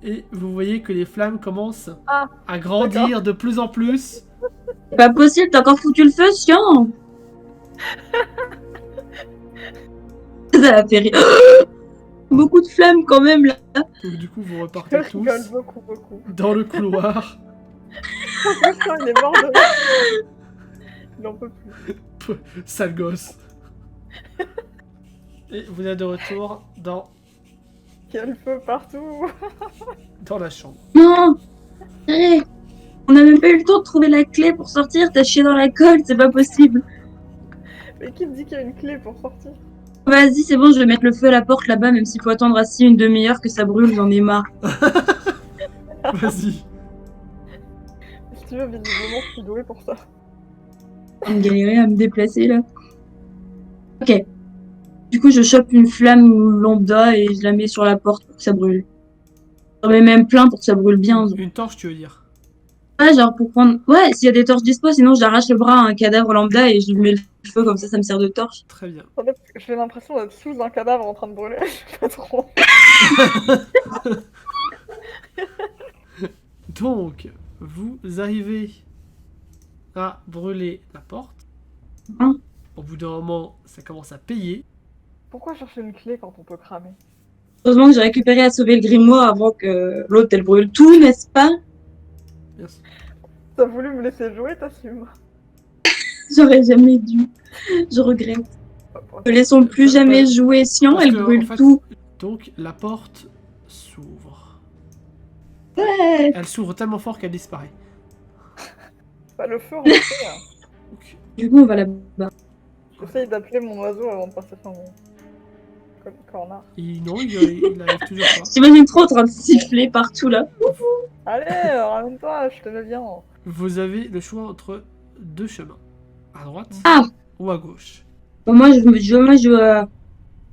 Et vous voyez que les flammes commencent Ah, à grandir de plus en plus. C'est pas possible, t'as encore foutu le feu, Sian. Ça a fait rire. Beaucoup de flammes quand même là. Donc du coup, vous repartez je rigole tous beaucoup, beaucoup. dans le couloir. Sion, il est mort de rire. Il en peut plus. Sale gosse. Et vous êtes de retour Il y a le feu partout. dans la chambre. Non. Allez. On a même pas eu le temps de trouver la clé pour sortir. T'as chié dans la colle, c'est pas possible. Mais qui te dit qu'il y a une clé pour sortir? Vas-y, c'est bon, je vais mettre le feu à la porte là-bas, même s'il faut attendre assis une demi-heure que ça brûle, j'en ai marre. Vas-y. Si tu veux, visiblement, je suis douée pour ça. Je vais me galérer à me déplacer là. Ok. Du coup, je chope une flamme lambda et je la mets sur la porte pour que ça brûle. J'en mets même plein pour que ça brûle bien. Genre. Une torche, tu veux dire? Ouais, genre pour prendre. Ouais, s'il y a des torches dispo, sinon j'arrache le bras à un cadavre lambda et je lui mets le feu comme ça me sert de torche. Très bien. En fait, j'ai l'impression d'être sous un cadavre en train de brûler. Je sais pas trop. Donc, vous arrivez à brûler la porte. Hein? Au bout d'un moment, ça commence à payer. Pourquoi chercher une clé quand on peut cramer? Heureusement que j'ai récupéré à sauver le grimoire avant que l'autre elle brûle tout, n'est-ce pas? Merci. T'as voulu me laisser jouer, t'assumes. J'aurais jamais dû. Je regrette. Ne laissons plus jamais jouer Sian, Parce elle que, brûle en fait, tout. Donc, la porte s'ouvre. Ouais. Elle s'ouvre tellement fort qu'elle disparaît. Bah, le feu en fait. Hein. Donc, Du coup, on va là-bas. J'essaye d'appeler mon oiseau avant de passer sur mon corner. non, il arrive toujours pas. J'imagine trop en train de siffler partout là. Allez, ramène-toi, je te mets bien. Vous avez le choix entre deux chemins. À droite Ah. ou à gauche. Bon, moi, je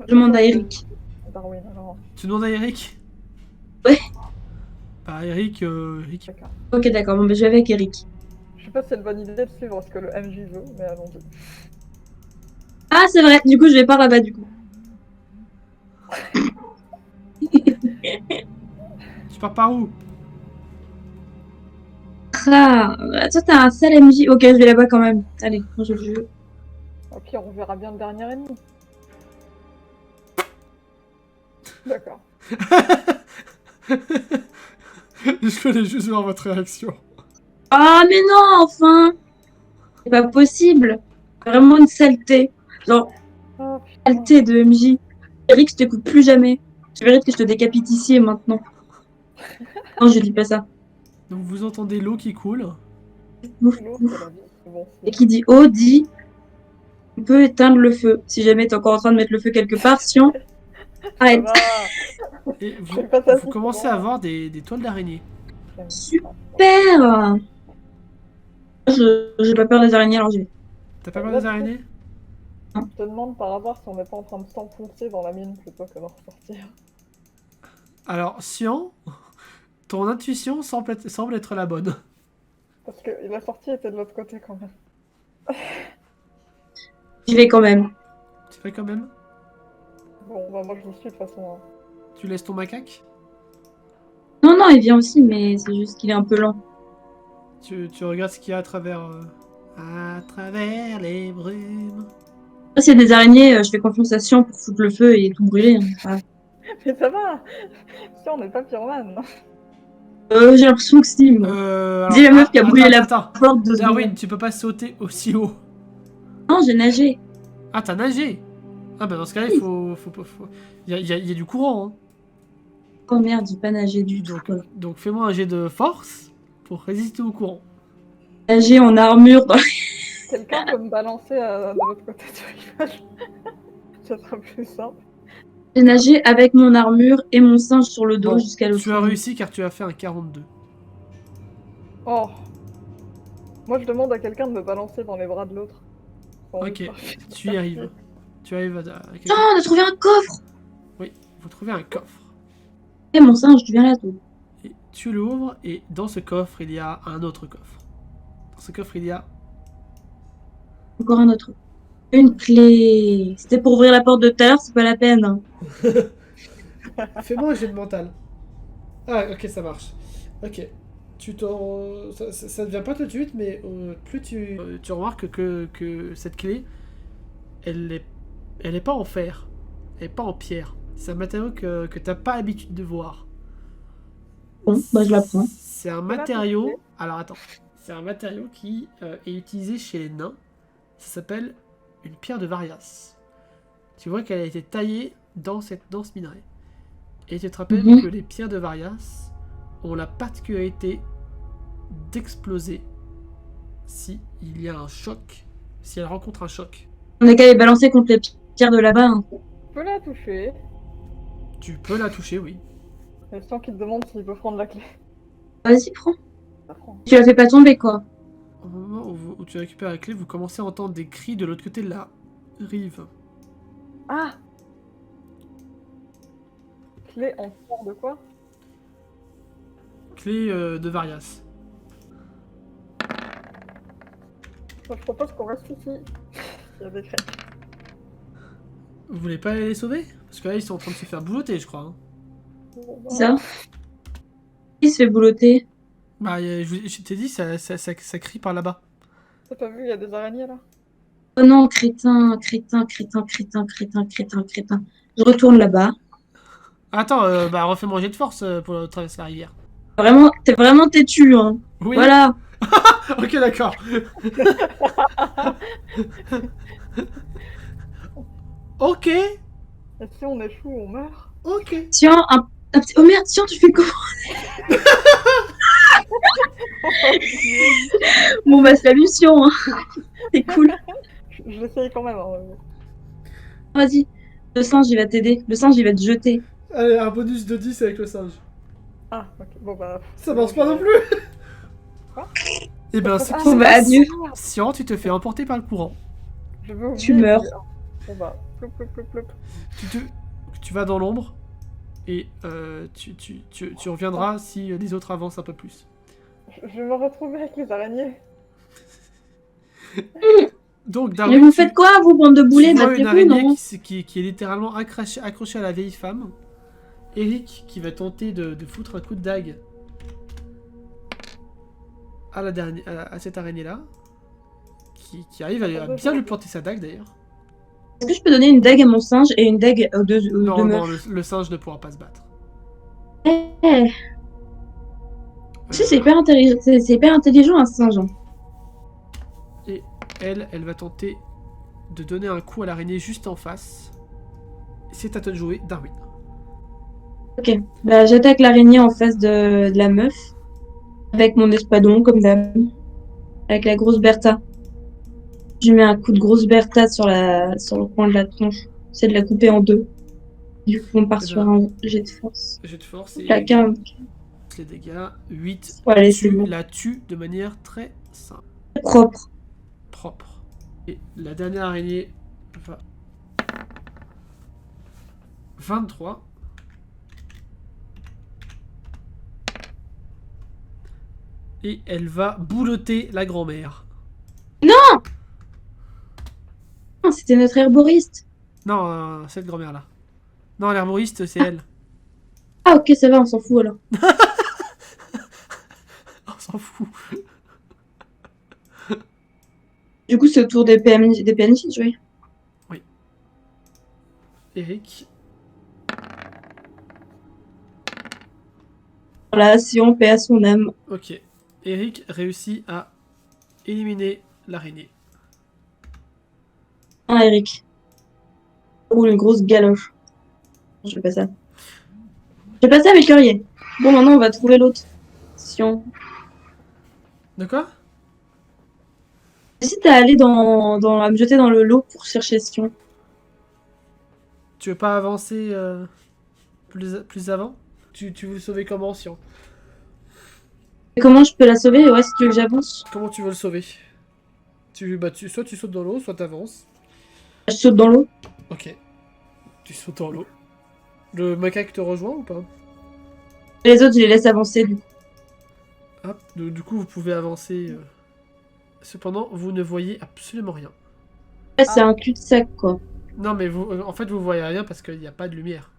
demande à Eric. Darwin, alors. Tu demandes à Eric? Ouais. Bah, Eric... D'accord. Ok, d'accord, bon, ben, je vais avec Eric. Je sais pas si c'est une bonne idée de suivre ce que le MJ veut, mais allons-y. Ah, c'est vrai, du coup, je vais pas là-bas, du coup. Tu pars par où? Ah, toi, t'as un sale MJ. Ok, je vais là-bas quand même. Allez, moi, je joue. Au pire, on verra bien le dernier ennemi. D'accord. Je voulais juste voir votre réaction. Ah, mais non, enfin! C'est pas possible. Vraiment une saleté. Genre, Oh putain. saleté de MJ. Eric, je t'écoute plus jamais. Tu mérites que je te décapite ici et maintenant. Non, je dis pas ça. Donc vous entendez l'eau qui coule. Ouf, L'eau, ouf. c'est la vie. C'est bon. Et qui dit oh dit on peut éteindre le feu. Si jamais t'es encore en train de mettre le feu quelque part, Sian, Ça arrête. va. Et vous, C'est pas ça, vous c'est commencez bon. à voir des toiles d'araignée. Super. J'ai pas peur des araignées, alors j'y vais. T'as pas peur des araignées? Je te demande par hasard si on n'est pas en train de s'enfoncer dans la mine plutôt que d'en ressortir. Alors, Sian, ton intuition semble être la bonne. Parce que la sortie était de l'autre côté quand même. J'y vais quand même. Tu fais quand même? Bon, bah moi je vous suis de toute façon. Hein. Tu laisses ton macaque? Non, non, il vient aussi, mais c'est juste qu'il est un peu lent. Tu regardes ce qu'il y a à travers... à travers les brumes. Après, s'il y a des araignées, je fais confiance à Sian pour foutre le feu et tout brûler. Hein. Voilà. Mais ça va. Si on n'est pas pyromane. J'ai l'impression que si, moi. Alors, Dis la meuf qui a brûlé la attends. porte de Darwin, tu peux pas sauter aussi haut. Non, j'ai nagé. Ah, t'as nagé? Ah bah dans ce cas-là, il faut... Il y a du courant, hein. Oh merde, j'ai pas nagé du tout. Donc fais-moi un jet de force pour résister au courant. Nager en armure dans... Quelqu'un peut me balancer de l'autre côté du rivage. Ça sera plus simple. J'ai nagé avec mon armure et mon singe sur le dos Bon, jusqu'à l'autre. tu as réussi car tu as fait un 42. Oh. Moi je demande à quelqu'un de me balancer dans les bras de l'autre. Bon, Ok, oui, tu y arrives. Tu arrives à... Non, on a trouvé un coffre. Vous trouvez un coffre. Eh, mon singe, tu viens là, toi. Et tu l'ouvres et dans ce coffre, il y a un autre coffre. Dans ce coffre, il y a... Encore un autre. Une clé. C'était pour ouvrir la porte de tout à l'heure, c'est pas la peine. Hein. Fais-moi un jet de mental. Ah, ok, ça marche. Ok. Ça ne vient pas tout de suite, mais plus tu remarques que cette clé, elle est pas en fer. Elle est pas en pierre. C'est un matériau que t'as pas l'habitude de voir. Bon, bah je la prends. C'est un matériau... Alors attends. C'est un matériau qui est utilisé chez les nains. Ça s'appelle une pierre de Varias. Tu vois qu'elle a été taillée dans ce minerai. Et tu te rappelles que les pierres de Varias ont la particularité d'exploser si il y a un choc, si elles rencontrent un choc. On a qu'à les balancer contre les pierres de là-bas. Hein. Je peux la toucher. Tu peux la toucher, oui. Et je sens qu'il te demande s'il peut prendre la clé. Vas-y, prends. Ça prend. Tu la fais pas tomber, quoi. Au moment où tu récupères la clé, vous commencez à entendre des cris de l'autre côté de la rive. Ah. Clé en forme de quoi? Clé de Varias. Moi, je propose qu'on reste ici. Il y a des crêpes. Vous voulez pas aller les sauver? Parce que là, ils sont en train de se faire boulotter, je crois. Hein. Bon, bah, Ça. Qui se fait boulotter? Bah, je t'ai dit, ça crie par là-bas. T'as pas vu, il y a des araignées là? Oh non, crétin, crétin, crétin, crétin, crétin, crétin, crétin. Je retourne là-bas. Attends, bah refais manger de force pour traverser la rivière. Vraiment, t'es vraiment têtu, hein. Oui. Voilà. Ok, d'accord. Ok. Et si on échoue, on meurt? Ok. Tiens, un petit... Oh merde, tiens, tu fais comment? Bon, bah, salut, Sion, hein. C'est cool. Je l'essaye quand même. Hein. Vas-y. Le singe, il va t'aider. Le singe, il va te jeter. Allez, un bonus de 10 avec le singe. Ah, ok. Bon bah. Ça marche pas non plus. Quoi? Et ben, ce qui Bon, se bah, passe, adieu. Sian, tu te fais emporter par le courant. Je veux Tu oublier. meurs. Bon bah. Ploup, ploup, ploup, ploup. Tu vas dans l'ombre et tu reviendras si les autres avancent un peu plus. Je vais me retrouver avec les araignées. Donc, Mais Darwin, vous faites quoi, vous, bande de boulets? tu vois une Battez-vous, araignée non? qui est littéralement accrochée à la vieille femme. Eric qui va tenter de foutre un coup de dague à cette araignée-là. Qui arrive à bien lui planter sa dague d'ailleurs. Est-ce que je peux donner une dague à mon singe et une dague aux deux Non, meufs? le singe ne pourra pas se battre. Eh. Tu sais, c'est hyper intelligent. C'est hyper intelligent, un singe. Hein. Et elle va tenter de donner un coup à l'araignée juste en face. C'est à toi de jouer, Darwin. Ok. Bah, j'attaque l'araignée en face de la meuf. Avec mon espadon, comme d'hab. Avec la grosse Bertha. Je mets un coup de grosse Bertha sur le coin de la tronche. C'est de la couper en deux. Du coup, on part Eh sur ben, un jet de force. jet de force et La 15. les dégâts. 8. Bon, allez, c'est Tu bon. la tues de manière très simple. Propre. Propre. Et la dernière araignée va... 23. Et elle va boulotter la grand-mère. Ah, c'était notre herboriste. Non, cette grand-mère-là. Non, l'herboriste, c'est elle. Ah, ok, ça va, on s'en fout alors. On s'en fout. Du coup, c'est au tour des PNJ de jouer. Eric. Voilà, si on paie à son âme. Ok. Eric réussit à éliminer l'araignée. Ah, Eric. Ou une grosse galoche. Je fais pas ça. Je fais pas ça, mais curieux. Bon, maintenant, on va trouver l'autre. Sion. De quoi? J'hésite à aller à me jeter dans le lot pour chercher Sion. Tu veux pas avancer plus avant? Tu veux le sauver comment, Sion? Et comment je peux la sauver? Ouais, si tu veux que j'avance. Comment tu veux le sauver? Soit tu sautes dans l'eau, soit t'avances. Je saute dans l'eau. Ok. Tu sautes dans l'eau. Le macaque te rejoint ou pas? Les autres, je les laisse avancer, du coup. Hop, du coup, vous pouvez avancer. Cependant, vous ne voyez absolument rien. Ouais, c'est un cul-de-sac, quoi. Non, mais en fait, vous voyez rien parce qu'il n'y a pas de lumière.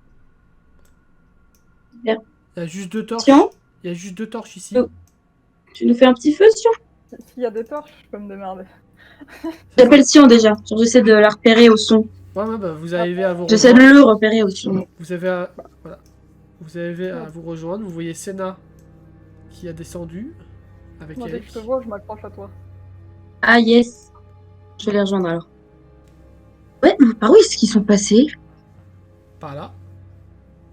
Bien. Il y a juste deux torches. Sion, Il y a juste deux torches ici. Oh. Tu nous fais un petit feu, Sion? S'il y a des torches, je peux me démerder. J'appelle Sion déjà. Genre, j'essaie de la repérer au son. Ouais, bah, vous arrivez à vous J'essaie de rejoindre. le repérer au son. Vous avez à... Voilà. Vous avez à vous rejoindre. Vous voyez Senna qui a descendu avec Moi, dès que Eric. je te vois, je m'accroche à toi. Ah, yes. Je vais les rejoindre alors. Ouais, par où est-ce qu'ils sont passés? Par là.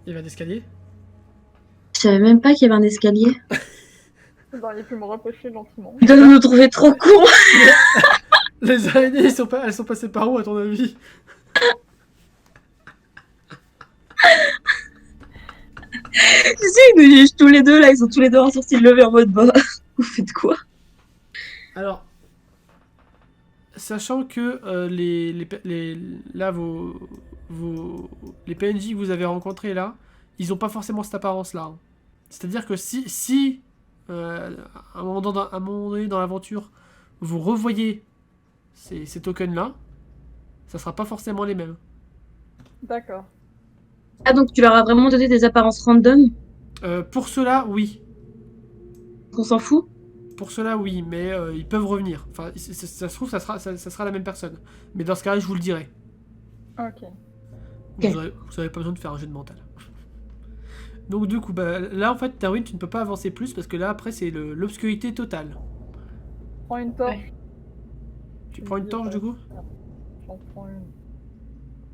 Il y avait un escalier. Je savais même pas qu'il y avait un escalier. Vous auriez pu me repêcher gentiment. Ils doivent nous trouver trop cons. Les araignées, elles sont passées par où, à ton avis? Tu sais, ils nous jugent tous les deux là, ils sont tous les deux en sortie de lever en mode bah, vous faites quoi? Alors, sachant que là, les PNJ que vous avez rencontrés là, ils ont pas forcément cette apparence-là. Hein. C'est-à-dire que si à un moment donné dans l'aventure, vous revoyez ces tokens-là, ça sera pas forcément les mêmes. D'accord. Ah, donc tu leur as vraiment donné des apparences random? Pour cela, oui. On s'en fout? Pour cela, oui, mais ils peuvent revenir. Enfin, ça se trouve, ça sera la même personne. Mais dans ce cas-là, je vous le dirai. Ok. Ok. Vous avez pas besoin de faire un jeu de mental. Donc du coup, bah, là en fait, Darwin, tu ne peux pas avancer plus parce que là après c'est l'obscurité totale. Prends une torche. Ouais. Tu prends une torche du coup? J'en prends une.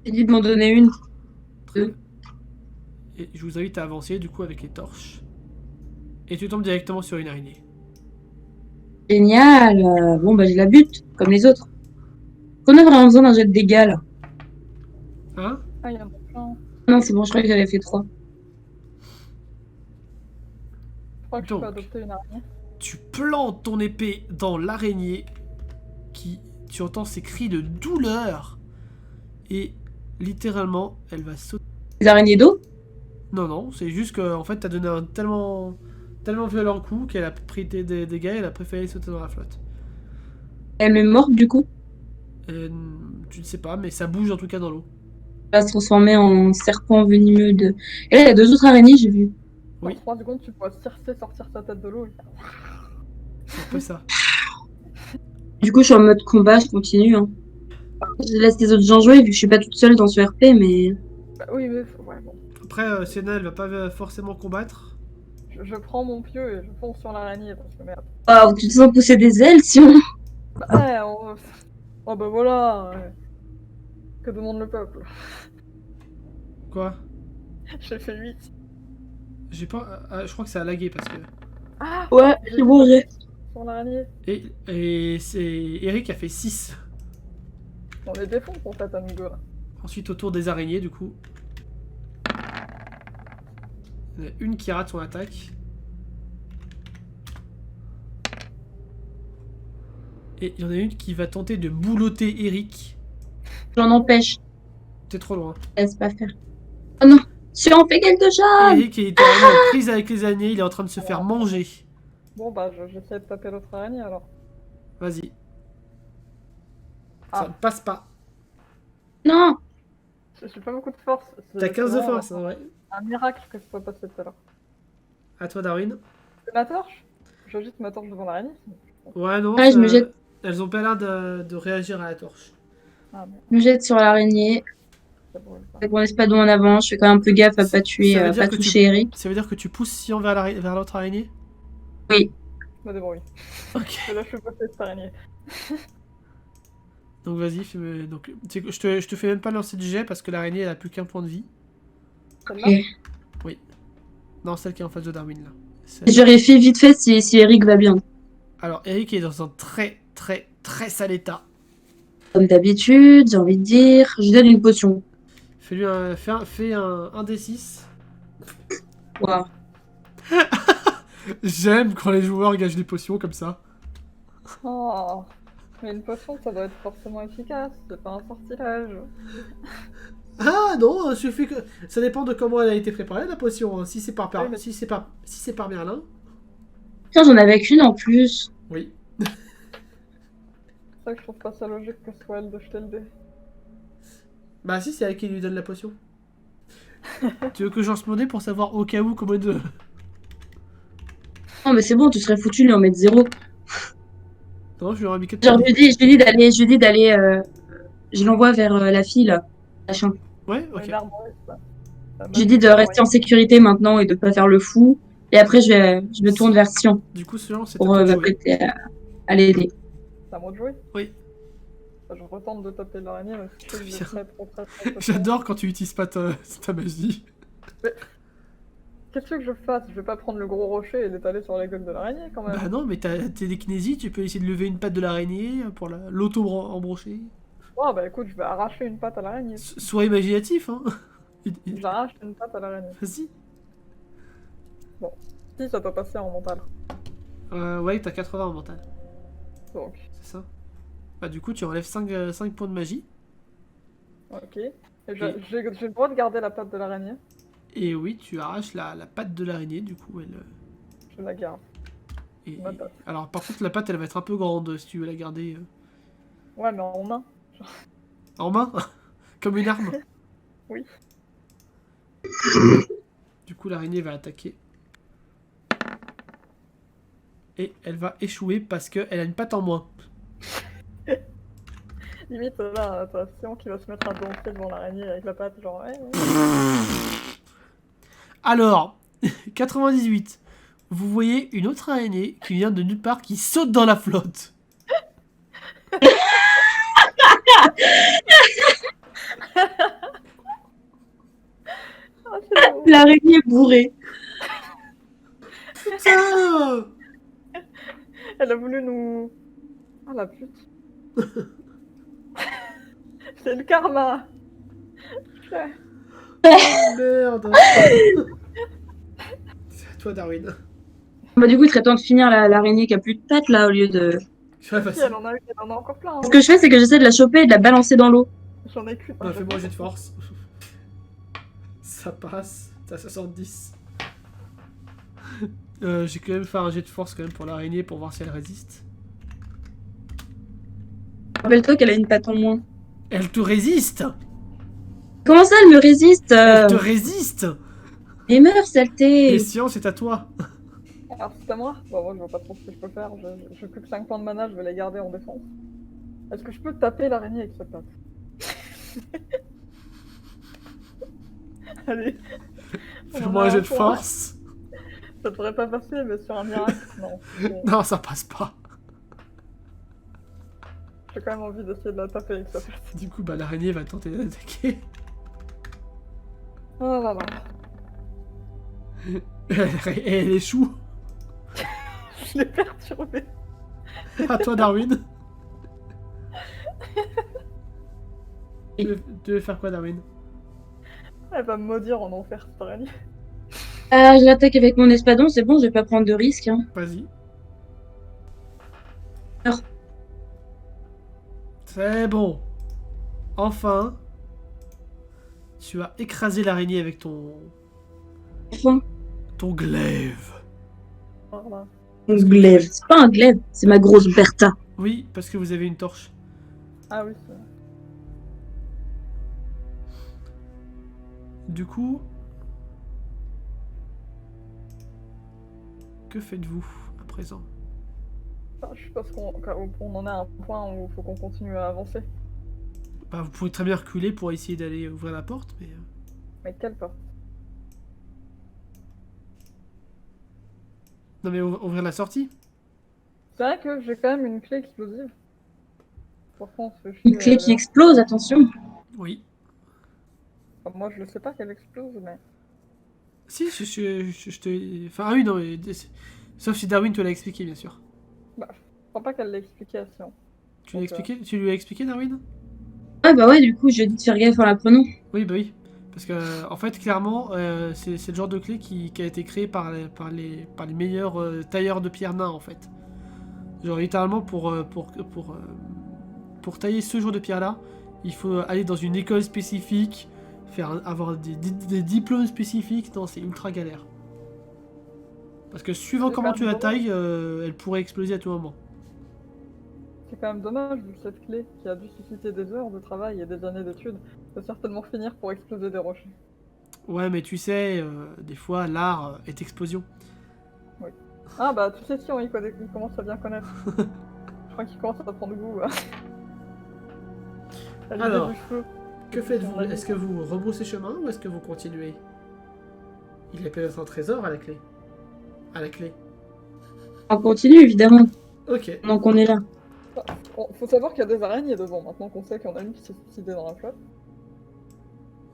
J'ai dit de m'en donner une. Très bien. Et je vous invite à avancer du coup avec les torches. Et tu tombes directement sur une araignée. Génial. Bon, bah, je la bute, comme les autres. On a vraiment besoin d'un jet de dégâts là. Hein? Ah, il y en a plein. Non, c'est bon, je crois que j'avais fait 3. Je crois que je Donc. peux adopter une araignée. Tu plantes ton épée dans l'araignée tu entends ses cris de douleur et littéralement elle va sauter. Les araignées d'eau? Non, c'est juste que en fait t'as donné un tellement violent coup qu'elle a pris des dégâts et elle a préféré sauter dans la flotte. Elle est morte du coup. Tu ne sais pas, mais ça bouge en tout cas dans l'eau. Elle va se transformer en serpent venimeux de. Et là, il y a 2 autres araignées, j'ai vu. Oui. En 3 secondes, tu pourras sortir sa tête de l'eau. C'est un peu ça. Du coup, je suis en mode combat, je continue. Hein. Je laisse les autres gens jouer vu que je suis pas toute seule dans ce RP, mais. Bah, oui, mais ouais, bon. Après, Senna, elle va pas forcément combattre. Je prends mon pieu et je fonce sur l'araignée parce que merde. Waouh, tu te sens pousser des ailes, si on. Bah, oh bah voilà. Que demande le peuple? Quoi? J'ai fait 8. J'ai pas... je crois que ça a lagué parce que... Ah! Ouais, c'est bon, j'ai. Sur l'araignée. Et c'est... Eric a fait 6. On les défonce en fait, amigo. Là. Ensuite, autour des araignées, du coup. Il y en a une qui rate son attaque. Et il y en a une qui va tenter de boulotter Eric. J'en empêche. T'es trop loin. Laisse pas faire. Oh non, si on fait quelque chose! Eric est littéralement en prise avec les araignées, il est en train de se faire manger. Bon bah, j'essaie de taper l'autre araignée alors. Vas-y. Ah. Ça ne passe pas. Non! J'ai pas beaucoup de force. T'as 15 de force, hein, ouais. Un miracle que je peux passer tout à l'heure. À toi, Darwin. C'est ma torche? Je jette ma torche devant l'araignée. Ouais, non, Ah, je me jette. elles ont pas l'air de réagir à la torche. Ah merde, Je me jette sur l'araignée. ça brûle pas. Avec mon espadon en avant, je fais quand même un peu gaffe à pas tuer, Ça veut dire pas que toucher Eric. Ça veut dire que tu pousses Sion vers l'autre araignée? Oui. Je me débrouille. Ok. Et là, je peux passer cette araignée. Donc vas-y, fais-moi... Donc, je te fais même pas lancer de jet parce que l'araignée elle a plus qu'un point de vie. Celle-là? Ok. Non, celle qui est en face de Darwin là. Je vérifie vite fait si Eric va bien. Alors, Eric est dans un très sale état. Comme d'habitude, j'ai envie de dire, je lui donne une potion. Fais-lui fais un D6. Waouh. J'aime quand les joueurs gagent des potions comme ça. Oh. Mais une potion, ça doit être forcément efficace. C'est pas un sortilège. Ah non, suffit que... Ça dépend de comment elle a été préparée la potion. Hein. Si c'est par, Oui, mais- si c'est par Merlin, Tiens, j'en avais qu'une en plus. oui. C'est ça que je trouve pas ça logique que ce soit elle de jeter le dé. Bah si, c'est elle qui lui donne la potion. Tu veux que j'en mon dé pour savoir au cas où comment de... Non, mais c'est bon, tu serais foutu de lui en mettre 0. Non, je lui aurais mis 4 Genre, je lui dis d'aller, je l'envoie vers la fille, là. Machin. Ouais, ok. Une armoire, ça. Je lui dis de rester en sécurité maintenant et de pas faire le fou. Et après, je me tourne vers Sion Du coup, celui-là, c'est à pour toi de jouer. m'apprêter à l'aider. C'est à moi de jouer? Oui. Je retente de taper l'araignée, mais je sais que Bien. j'ai très. J'adore quand tu utilises pas ta magie. Qu'est-ce que je fasse? Je vais pas prendre le gros rocher et l'étaler sur la gueule de l'araignée quand même. Bah non, mais t'es des kinésies, tu peux essayer de lever une patte de l'araignée pour l'auto-embrocher. Oh bah écoute, je vais arracher une patte à l'araignée. Sois imaginatif, hein. J'arrache une patte à l'araignée. Vas-y. Si, ça doit passer en mental. Ouais, t'as 80 en mental, Donc, c'est ça. Bah du coup, tu enlèves 5 points de magie. ok. Et j'ai le droit de garder la patte de l'araignée. Et oui, tu arraches la patte de l'araignée, du coup, elle... Je la garde. Ma patte. Alors, par contre, la patte, elle va être un peu grande, si tu veux la garder Ouais, mais en main. en main. Comme une arme. Oui. Du coup, l'araignée va attaquer. Et elle va échouer parce qu'elle a une patte en moins. Limite, là, t'as Sion qui va se mettre à danser devant l'araignée avec la patte, genre ouais. Alors, 98. Vous voyez une autre araignée qui vient de nulle part qui saute dans la flotte. Ah, c'est beau. L'araignée bourrée. Putain! Elle a voulu nous... Ah la pute. C'est le karma. Ouais. Merde. C'est à toi, Darwin. Bah, du coup, il serait temps de finir l'araignée qui a plus de pattes, là, au lieu de... Ouais, Si, vas-y. elle en a encore plein. Hein. Ce que je fais, c'est que j'essaie de la choper et de la balancer dans l'eau. J'en ai qu'une. Ouais, fais-moi un jet de force. Ça passe. T'as 70. J'ai quand même fait un jet de force quand même pour l'araignée pour voir si elle résiste. Rappelle-toi qu'elle a une patte en moins. Elle te résiste! Comment ça, elle me résiste Elle te résiste! Et meurs, saleté. Et science, c'est à toi. Alors c'est à moi? Bon, moi je vois pas trop ce que je peux faire. Je plus que 5 points de mana, je vais les garder en défense. Est-ce que je peux taper l'araignée avec cette patte? Allez. Fais-moi un jet de force. Ça devrait pas passer, mais sur un miracle, non. Non, ça passe pas. J'ai quand même envie d'essayer de la taper avec ça. Du coup, bah, l'araignée va tenter d'attaquer. Oh là là. Et elle échoue. Je l'ai perturbé. À toi, Darwin. Tu veux faire quoi, Darwin? Elle va me maudire en enfer, cette araignée. Je l'attaque avec mon espadon, c'est bon, je vais pas prendre de risque. Hein. Vas-y. Alors. C'est bon. Enfin, tu as écrasé l'araignée avec Enfin, ton glaive. Voilà. un glaive. C'est pas un glaive, c'est ma grosse Bertha. Oui, parce que vous avez une torche. Ah oui, c'est... Du coup, que faites-vous à présent? Je pense qu'on en est à un point où il faut qu'on continue à avancer. Bah, vous pouvez très bien reculer pour essayer d'aller ouvrir la porte, mais... Mais quelle porte? Non, mais ouvrir la sortie? C'est vrai que j'ai quand même une clé explosive. Pourquoi on se fait Une chier, clé qui là. explose, attention. Oui. Enfin, moi, je ne sais pas qu'elle explose, mais... Si, je te... Enfin, ah oui, non, mais... Sauf si Darwin te l'a expliqué, bien sûr. Je crois pas qu'elle l'ait expliqué à Sion. Tu lui as expliqué, Darwin? Ouais, bah ouais, du coup, je dis de faire gaffe en la prenant. Oui, bah oui. Parce que, en fait, clairement, c'est le genre de clé qui a été créé par les meilleurs tailleurs de pierre nains, en fait. Genre, littéralement, pour tailler ce genre de pierre-là, il faut aller dans une école spécifique, avoir des diplômes spécifiques. Non, c'est ultra galère. Parce que suivant C'est comment quand tu la même tailles, elle pourrait exploser à tout moment. C'est quand même dommage, vu que cette clé, qui a dû susciter des heures de travail et des années d'études, peut certainement finir pour exploser des rochers. Ouais, mais tu sais, des fois, l'art est explosion. Ah bah, tu sais, Sion, il commence à bien connaître. Je crois qu'il commence à prendre goût à l'idée Alors. du feu. Que faites-vous? Est-ce que vous rebroussez chemin ou est-ce que vous continuez? Il y a peut-être un trésor à la clé. À la clé. On continue, évidemment, Ok. donc on est là. Faut savoir qu'il y a des araignées devant, maintenant qu'on sait qu'il y en a une qui s'est suicidée dans la flotte.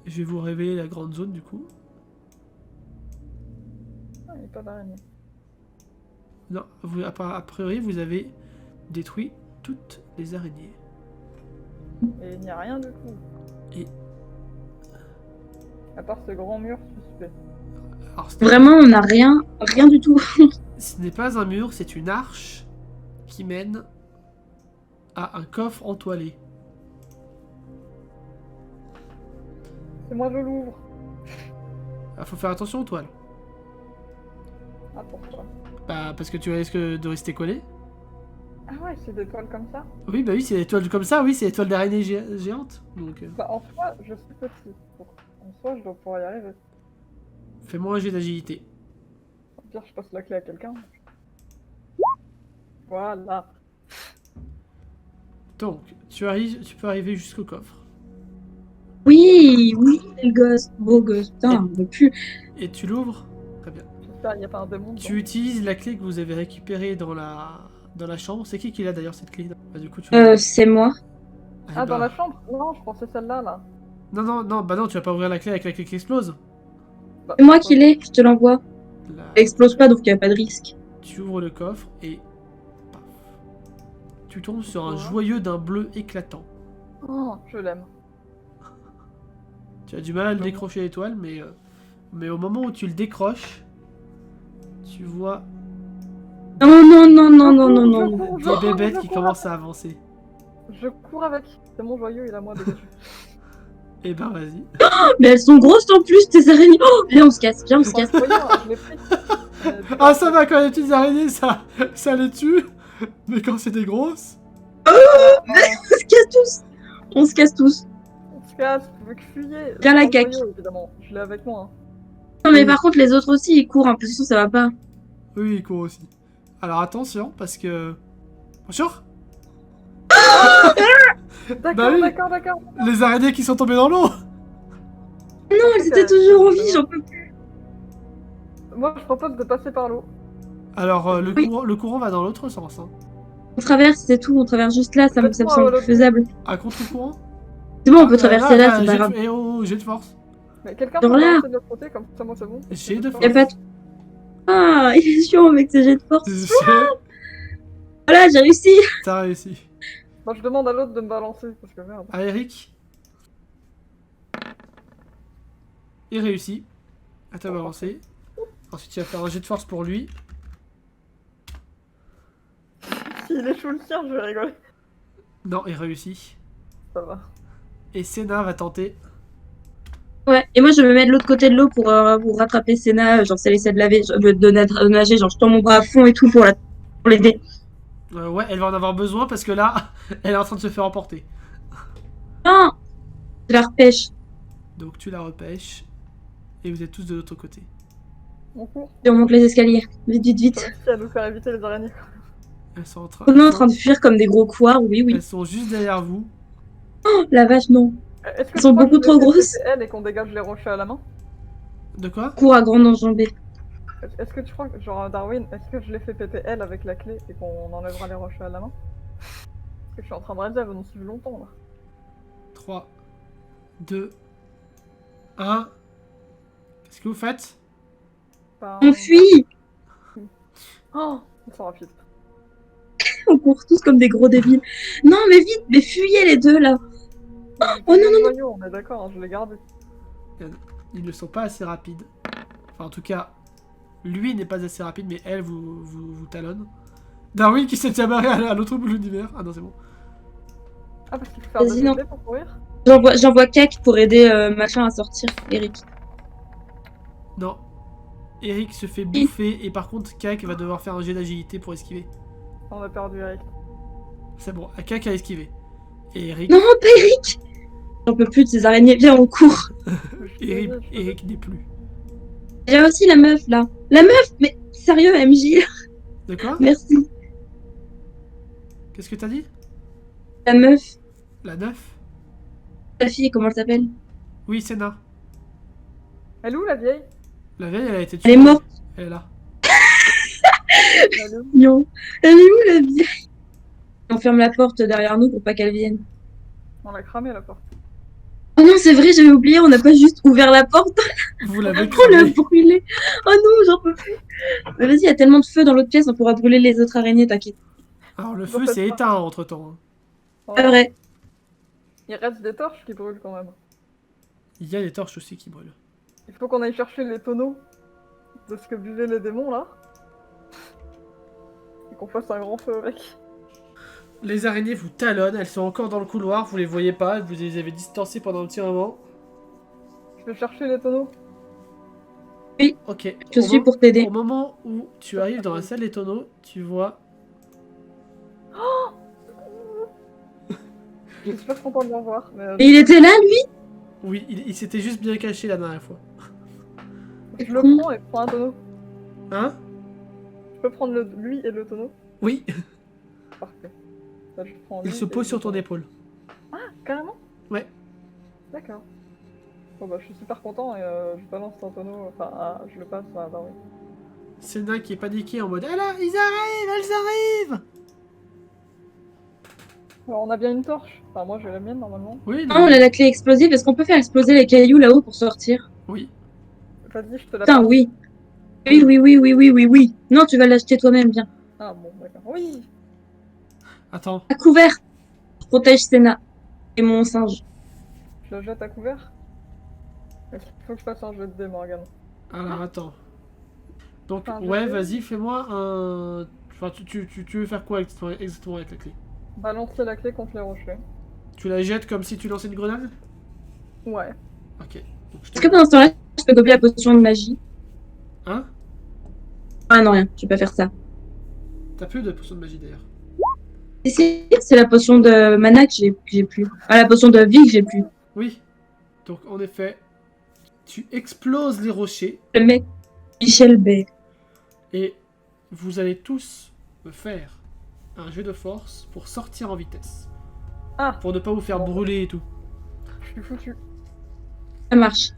Je vais vous révéler la grande zone du coup. Ah, il n'y a pas d'araignée. Non, a priori, vous avez détruit toutes les araignées. Et il n'y a rien du tout. Et... À part ce grand mur suspect. Alors, Vraiment, on n'a rien du tout. ce n'est pas un mur, c'est une arche qui mène à un coffre entoilé. C'est moi, je l'ouvre. Il faut faire attention aux toiles. Ah, pourquoi? Bah, parce que tu risques de rester collé. Ah ouais, c'est des toiles comme ça? Oui, bah oui, c'est des toiles comme ça, oui, c'est des toiles d'araignée géantes. Donc, Bah, en soi, je suis petit. Donc, en soi, je dois pouvoir y arriver. fais-moi un jet d'agilité. Au pire, je passe la clé à quelqu'un. Voilà. Donc, tu peux arriver jusqu'au coffre. Oui, le gosse, beau gosse. Putain, on veut plus. Et tu l'ouvres. Très bien. J'espère qu'il n'y a pas un démon dedans. Tu utilises la clé que vous avez récupérée dans la chambre. C'est qui l'a d'ailleurs cette clé? Bah, du coup, tu C'est moi. Eh Ah, dans bah. la chambre? Non, je pensais celle-là, là. Non, bah non, tu vas pas ouvrir la clé avec la clé qui explose. Bah, C'est moi qui l'ai, je te l'envoie. Là, Elle explose pas, donc il n'y a pas de risque. tu ouvres le coffre et. Paf. Tu tombes sur un Quoi? joyeux d'un bleu éclatant. Oh, je l'aime. Tu as du mal à le décrocher l'étoile, mais au moment où tu le décroches, tu vois Non. des bébêtes qui commencent à avancer. Je cours avec. C'est mon joyeux, il a moi dessus. Et ben vas-y. Mais elles sont grosses en plus, tes araignées. Oh, viens, on se casse, viens, on se casse. Voyons, je l'ai pris. Ah ça va, quand les petites araignées, ça les tue. Mais quand c'est des grosses... On se casse tous. On se casse tous. On se casse, tu veux que fuyez. Viens, la Mon caque. joyeux, évidemment. Je l'ai avec moi. Non, mais par contre, les autres aussi, ils courent, hein, parce que sinon, ça va pas. Oui, ils courent aussi. Alors attention, parce que... Bonjour. D'accord, Bah oui. d'accord. Les araignées qui sont tombées dans l'eau. Non, elles étaient toujours en vie, j'en peux plus. Moi, je propose de passer par l'eau. Alors Oui. le courant va dans l'autre sens. Hein. On traverse, c'est tout. On traverse juste là. Ça me Faites-moi semble l'autre faisable. À contre-courant. C'est bon, on peut traverser là, c'est pas jet grave. de... Eh oh, jet de force. Mais quelqu'un Genre peut là. balancer de l'autre côté, comme ça, moi, c'est bon. J'ai de Y a force. pas de... Ah, il est chiant avec ses jets de force. Voilà, j'ai réussi. T'as réussi. Moi, je demande à l'autre de me balancer, parce que merde. À Eric. Il réussit. À te balancer. Ensuite, il va faire un jet de force pour lui. S'il échoue le sien, je vais rigoler. Non, il réussit. Ça va. Et Senna va tenter. Ouais, et moi je me mets de l'autre côté de l'eau pour rattraper Senna, genre si elle essaie de laver, de nager, genre je tends mon bras à fond et tout pour l'aider. Ouais, elle va en avoir besoin parce que là, elle est en train de se faire emporter. Non, je la repêche. Donc tu la repêches. Et vous êtes tous de l'autre côté. On court. Et on monte les escaliers. Vite, vite, Ça vite. réussit à nous faire éviter les araignées. Elles sont en train, On est en train de fuir comme des gros couards, oui, oui. elles sont juste derrière vous. Oh, la vache, non. Est-ce que Elles sont tu crois que beaucoup je trop les fais grosses. péter elle et qu'on dégage les rochers à la main? De quoi? Cours à grande enjambée. Est-ce que tu crois que, genre Darwin, est-ce que je les fais péter elle avec la clé et qu'on enlèvera les rochers à la main? Parce que je suis en train de réaliser, elles vont nous suivre longtemps là. 3, 2, 1. Qu'est-ce que vous faites? Enfin, On fuit. Oh, ils sont rapides. On court tous comme des gros débiles. Non, mais vite, mais fuyez les deux là. Oh, non, non, non. On est d'accord, hein, je l'ai gardé. Ils ne sont pas assez rapides. Enfin, en tout cas, lui n'est pas assez rapide, mais elle vous talonne. Darwin qui s'est barré à l'autre bout de l'univers. Ah non, c'est bon. Ah, parce qu'il faut faire Vas-y, deux non. clés pour courir? J'envoie Kak pour aider machin à sortir, Eric. Non. Eric se fait bouffer et par contre, Kak va devoir faire un jet d'agilité pour esquiver. On a perdu Eric. C'est bon, Kak a esquivé. Et Eric, Non, pas Eric. J'en peux plus de ces araignées, viens, on court. Eric n'est plus. Il y a aussi la meuf là. La meuf, mais sérieux, MJ, De quoi? merci. Qu'est-ce que t'as dit? La meuf, La 9? la fille, comment elle s'appelle? Oui, Senna. Elle est où la vieille? La vieille, elle a été tuée. Elle est morte, Elle est là. Elle est où? mignon. Elle est où la vieille? On ferme la porte derrière nous pour pas qu'elle vienne. On l'a cramé la porte. Oh non, c'est vrai, j'avais oublié, on n'a pas juste ouvert la porte Vous l'avez pour le cramé. brûler. Oh non, j'en peux plus. Mais vas-y, il y a tellement de feu dans l'autre pièce, on pourra brûler les autres araignées, t'inquiète. Alors, le Bon, feu faites s'est pas. éteint entre temps. Oh, Pas vrai. il reste des torches qui brûlent quand même. Il y a des torches aussi qui brûlent. Il faut qu'on aille chercher les tonneaux de ce que buvaient les démons là. Et qu'on fasse un grand feu avec. Les araignées vous talonnent, elles sont encore dans le couloir, vous les voyez pas, vous les avez distancées pendant un petit moment. Je vais chercher les tonneaux. Ok. Je suis pour t'aider. Au moment où tu arrives dans la salle des tonneaux, tu vois... Je suis super content de le revoir. Mais Et il était là, lui? Oui, il s'était juste bien caché la dernière fois. je le prends et prends un tonneau. Hein? Je peux prendre lui et le tonneau? Oui, Parfait. Là, je prends il lui se et pose le sur ton tonneau. épaule. Carrément? Ouais. D'accord. Bon bah je suis super content et je balance un tonneau, enfin je le passe à Darwin. Senna qui est paniqué en mode « Ah là, ils arrivent, elles arrivent !» Alors on a bien une torche, enfin moi j'ai la mienne normalement. Oui, Ah, on a la clé explosive, est-ce qu'on peut faire exploser les cailloux là-haut pour sortir? Oui. Vas-y, je te la Putain, passe. oui. Oui, oui, oui, oui, oui, oui, oui. Non, tu vas l'acheter toi-même, bien. Ah bon, d'accord. Oui. Attends. À couvert. Protège Senna. Et mon singe. Je le jette à couvert. Il faut que je fasse un jet de dés, Morgane. Alors, attends. Donc, Enfin, je ouais, sais. vas-y, fais-moi un... Enfin, tu veux faire quoi exactement avec la clé? Balancer la clé contre les rochers. Tu la jettes comme si tu lançais une grenade? Ouais. Ok. Donc, je te... Est-ce que pendant ce temps-là, je peux gober la potion de magie? Hein? Ah non, rien. Je vais pas faire ça. T'as plus de potion de magie d'ailleurs. Et c'est la potion de mana que j'ai plus. Ah, la potion de vie que j'ai plus. Oui. Donc, en effet, tu exploses les rochers Le mec, Michel Bay. et vous allez tous me faire un jeu de force pour sortir en vitesse. Ah. Pour ne pas vous faire brûler et tout. Je suis foutu. Ça marche.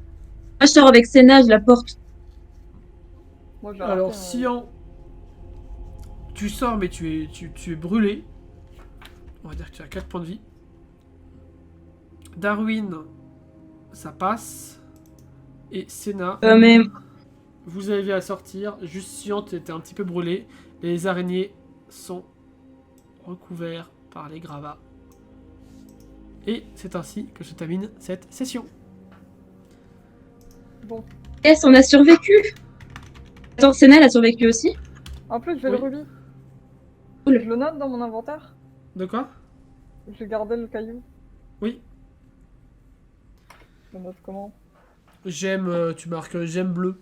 Moi, je sors avec Senna, je la porte. Moi j'ai Alors, raté, Sian, Tu sors, mais tu es brûlé. On va dire que tu as 4 points de vie. Darwin, ça passe. Et Senna, Mais vous avez à sortir. Juste Sian, tu étais un petit peu brûlé. Les araignées sont recouverts par les gravats. Et c'est ainsi que se termine cette session. Bon. est-ce qu'on a survécu? Attends, Senna, elle a survécu aussi? En plus, j'ai Oui. le rubis. Cool. Je le note dans mon inventaire. De quoi? J'ai gardé le caillou. Oui. Je le note comment? J'aime, tu marques j'aime bleu.